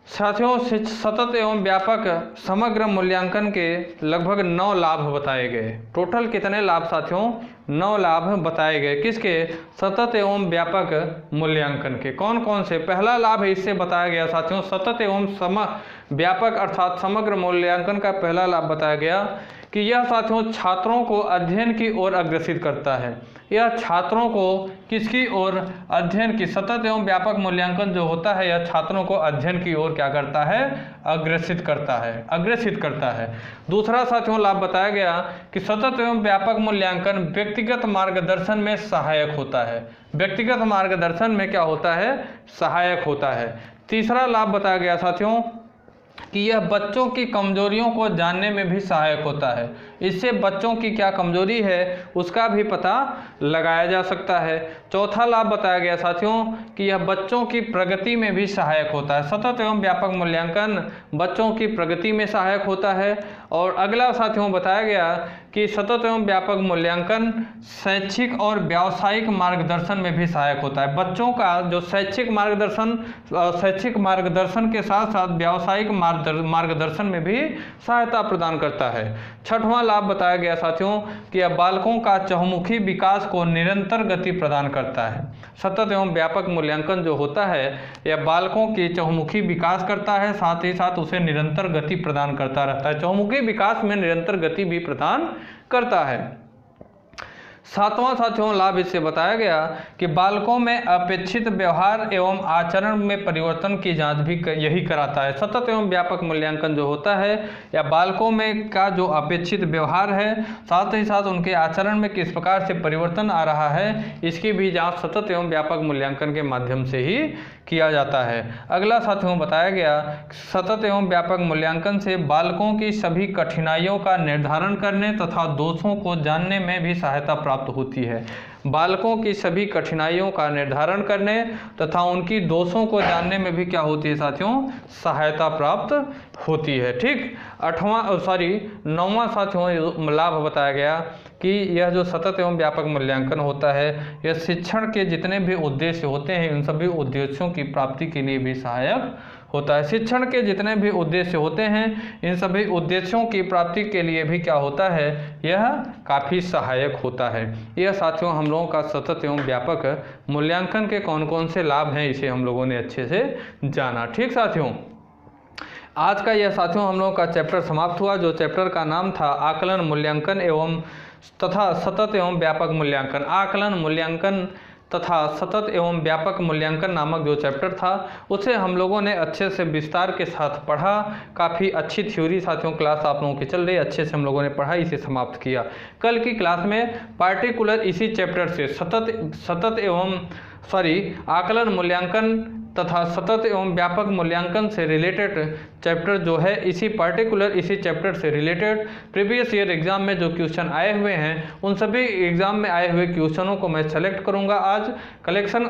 साथियों सतत एवं व्यापक समग्र मूल्यांकन के लगभग 9 लाभ बताए गए। टोटल कितने लाभ साथियों, 9 लाभ बताए गए। किसके, सतत एवं व्यापक मूल्यांकन के। कौन कौन से। पहला लाभ इससे बताया गया साथियों सतत एवं व्यापक अर्थात समग्र मूल्यांकन का पहला लाभ बताया गया कि यह साथियों छात्रों को अध्ययन की ओर अग्रसित करता है। यह छात्रों को किसकी ओर अध्ययन की सतत एवं व्यापक मूल्यांकन जो होता है यह छात्रों को अध्ययन की ओर क्या करता है, अग्रेसित करता है। दूसरा साथियों लाभ बताया गया कि सतत एवं व्यापक मूल्यांकन व्यक्तिगत मार्गदर्शन में सहायक होता है। व्यक्तिगत मार्गदर्शन में क्या होता है, सहायक होता है। तीसरा लाभ बताया गया साथियों कि यह बच्चों की कमजोरियों को जानने में भी सहायक होता है। इससे बच्चों की क्या कमजोरी है उसका भी पता लगाया जा सकता है। चौथा लाभ बताया गया साथियों कि यह बच्चों की प्रगति में भी सहायक होता है। सतत एवं व्यापक मूल्यांकन बच्चों की प्रगति में सहायक होता है। और अगला साथियों बताया गया कि सतत एवं व्यापक मूल्यांकन शैक्षिक और व्यावसायिक मार्गदर्शन में भी सहायक होता है। बच्चों का जो शैक्षिक मार्गदर्शन के साथ साथ व्यावसायिक मार्गदर्शन में भी सहायता प्रदान करता है। छठवां लाभ बताया गया साथियों कि यह बालकों का चहुमुखी विकास को निरंतर गति प्रदान करता है। सतत एवं व्यापक मूल्यांकन जो होता है यह बालकों की चहुमुखी विकास करता है, साथ ही साथ उसे निरंतर गति प्रदान करता रहता है। चहुमुखी विकास में निरंतर गति भी प्रदान करता है। सातवां साथियों लाभ इससे बताया गया कि बालकों में अपेक्षित व्यवहार एवं आचरण में परिवर्तन की जांच भी यही कराता है। सतत एवं व्यापक मूल्यांकन जो होता है या बालकों में का जो अपेक्षित व्यवहार है, साथ ही साथ उनके आचरण में किस प्रकार से परिवर्तन आ रहा है, इसकी भी जांच सतत एवं व्यापक मूल्यांकन के माध्यम से ही किया जाता है। अगला साथियों बताया गया सतत एवं व्यापक मूल्यांकन से बालकों की सभी कठिनाइयों का निर्धारण करने तथा दोषों को जानने में भी सहायता प्राप्त होती है। बालकों की सभी कठिनाइयों का निर्धारण करने तथा उनकी दोषों को जानने में भी क्या होती है साथियों, सहायता प्राप्त होती है। ठीक, नौवां साथियों लाभ बताया गया कि यह जो सतत एवं व्यापक मूल्यांकन होता है यह शिक्षण के जितने भी उद्देश्य होते हैं इन सभी उद्देश्यों की प्राप्ति के लिए भी सहायक होता है। शिक्षण के जितने भी उद्देश्य होते हैं इन सभी उद्देश्यों की प्राप्ति के लिए भी क्या होता है, यह काफ़ी सहायक होता है। यह साथियों हम लोगों का सतत एवं व्यापक मूल्यांकन के कौन कौन से लाभ हैं इसे हम लोगों ने अच्छे से जाना। ठीक साथियों, आज का यह साथियों हम लोगों का चैप्टर समाप्त हुआ, जो चैप्टर का नाम था आकलन मूल्यांकन एवं तथा सतत एवं व्यापक मूल्यांकन। आकलन मूल्यांकन तथा सतत एवं व्यापक मूल्यांकन नामक जो चैप्टर था उसे हम लोगों ने अच्छे से विस्तार के साथ पढ़ा। काफ़ी अच्छी थ्योरी साथियों क्लास आप लोगों की चल रही है, अच्छे से हम लोगों ने पढ़ा, इसे समाप्त किया। कल की क्लास में पार्टिकुलर इसी चैप्टर से आकलन मूल्यांकन तथा सतत एवं व्यापक मूल्यांकन से रिलेटेड चैप्टर जो है इसी चैप्टर से रिलेटेड प्रीवियस ईयर एग्जाम में जो क्वेश्चन आए हुए हैं उन सभी एग्जाम में आए हुए क्वेश्चनों को मैं सेलेक्ट करूंगा आज।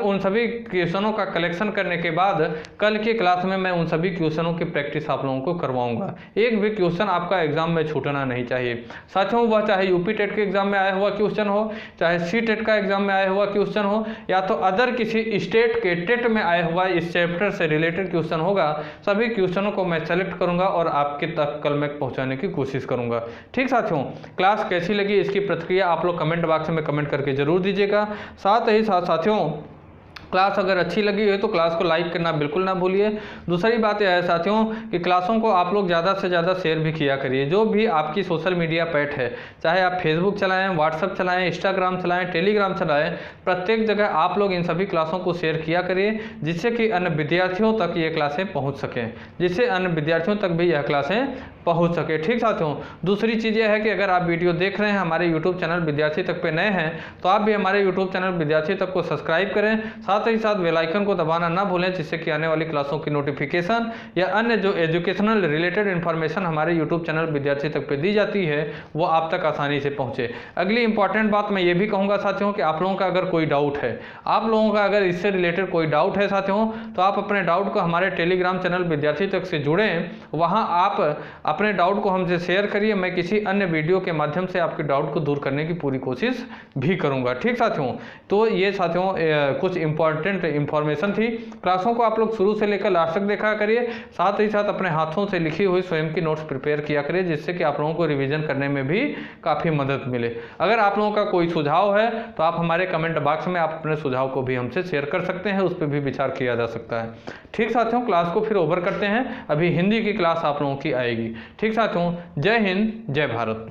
उन सभी क्वेश्चनों का कलेक्शन करने के बाद कल की क्लास में मैं उन सभी क्वेश्चनों की प्रैक्टिस आप लोगों को करवाऊंगा। एक भी क्वेश्चन आपका एग्जाम में छूटना नहीं चाहिए साथियों, वह चाहे यूपी टेट के एग्जाम में आया हुआ क्वेश्चन हो, चाहे सी टेट का एग्जाम में आया हुआ क्वेश्चन हो, या तो अदर किसी स्टेट के टेट में आया हुआ इस चैप्टर से रिलेटेड क्वेश्चन होगा, सभी क्वेश्चनों को मैं सेलेक्ट करूंगा और आपके तक कल मैं पहुंचाने की कोशिश करूंगा। ठीक साथियों, क्लास कैसी लगी इसकी प्रतिक्रिया आप लोग कमेंट बॉक्स में कमेंट करके जरूर दीजिएगा। साथ ही साथ साथियों क्लास अगर अच्छी लगी है तो क्लास को लाइक करना बिल्कुल ना भूलिए। दूसरी बात यह है साथियों कि क्लासों को आप लोग ज़्यादा से ज़्यादा शेयर भी किया करिए। जो भी आपकी सोशल मीडिया पैट है, चाहे आप फेसबुक चलाएं, व्हाट्सअप चलाएं, इंस्टाग्राम चलाएं, टेलीग्राम चलाएं, प्रत्येक जगह आप लोग इन सभी क्लासों को शेयर किया करिए जिससे कि अन्य विद्यार्थियों तक ये क्लासें पहुँच सकें, पहुँच सके। ठीक साथियों, दूसरी चीज़ यह है कि अगर आप वीडियो देख रहे हैं हमारे यूट्यूब चैनल विद्यार्थी तक पे नए हैं तो आप भी हमारे यूट्यूब चैनल विद्यार्थी तक को सब्सक्राइब करें, साथ ही साथ बेल आइकन को दबाना ना भूलें जिससे कि आने वाली क्लासों की नोटिफिकेशन या अन्य जो एजुकेशनल रिलेटेड इन्फॉर्मेशन हमारे यूट्यूब चैनल विद्यार्थी तक पे दी जाती है वो आप तक आसानी से पहुँचे। अगली इंपॉर्टेंट बात मैं ये भी कहूँगा साथियों कि आप लोगों का अगर कोई डाउट है, आप लोगों का अगर इससे रिलेटेड कोई डाउट है साथियों, तो आप अपने डाउट को हमारे टेलीग्राम चैनल विद्यार्थी तक से जुड़ें। वहाँ आप अपने डाउट को हमसे शेयर करिए, मैं किसी अन्य वीडियो के माध्यम से आपके डाउट को दूर करने की पूरी कोशिश भी करूंगा। ठीक साथियों, तो ये साथियों कुछ इंपॉर्टेंट इंफॉर्मेशन थी। क्लासों को आप लोग शुरू से लेकर लास्ट तक देखा करिए, साथ ही साथ अपने हाथों से लिखी हुई स्वयं की नोट्स प्रिपेयर किया करिए जिससे कि आप लोगों को रिवीजन करने में भी काफ़ी मदद मिले। अगर आप लोगों का कोई सुझाव है तो आप हमारे कमेंट बॉक्स में आप अपने सुझाव को भी हमसे शेयर कर सकते हैं, उस पर भी विचार किया जा सकता है। ठीक साथियों, क्लास को फिर ओवर करते हैं, अभी हिंदी की क्लास आप लोगों की आएगी। ठीक साथियों, जय हिंद, जय भारत।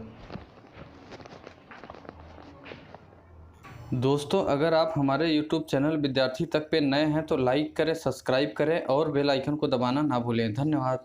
दोस्तों, अगर आप हमारे YouTube चैनल विद्यार्थी तक पे नए हैं तो लाइक करें, सब्सक्राइब करें और बेल आइकन को दबाना ना भूलें। धन्यवाद।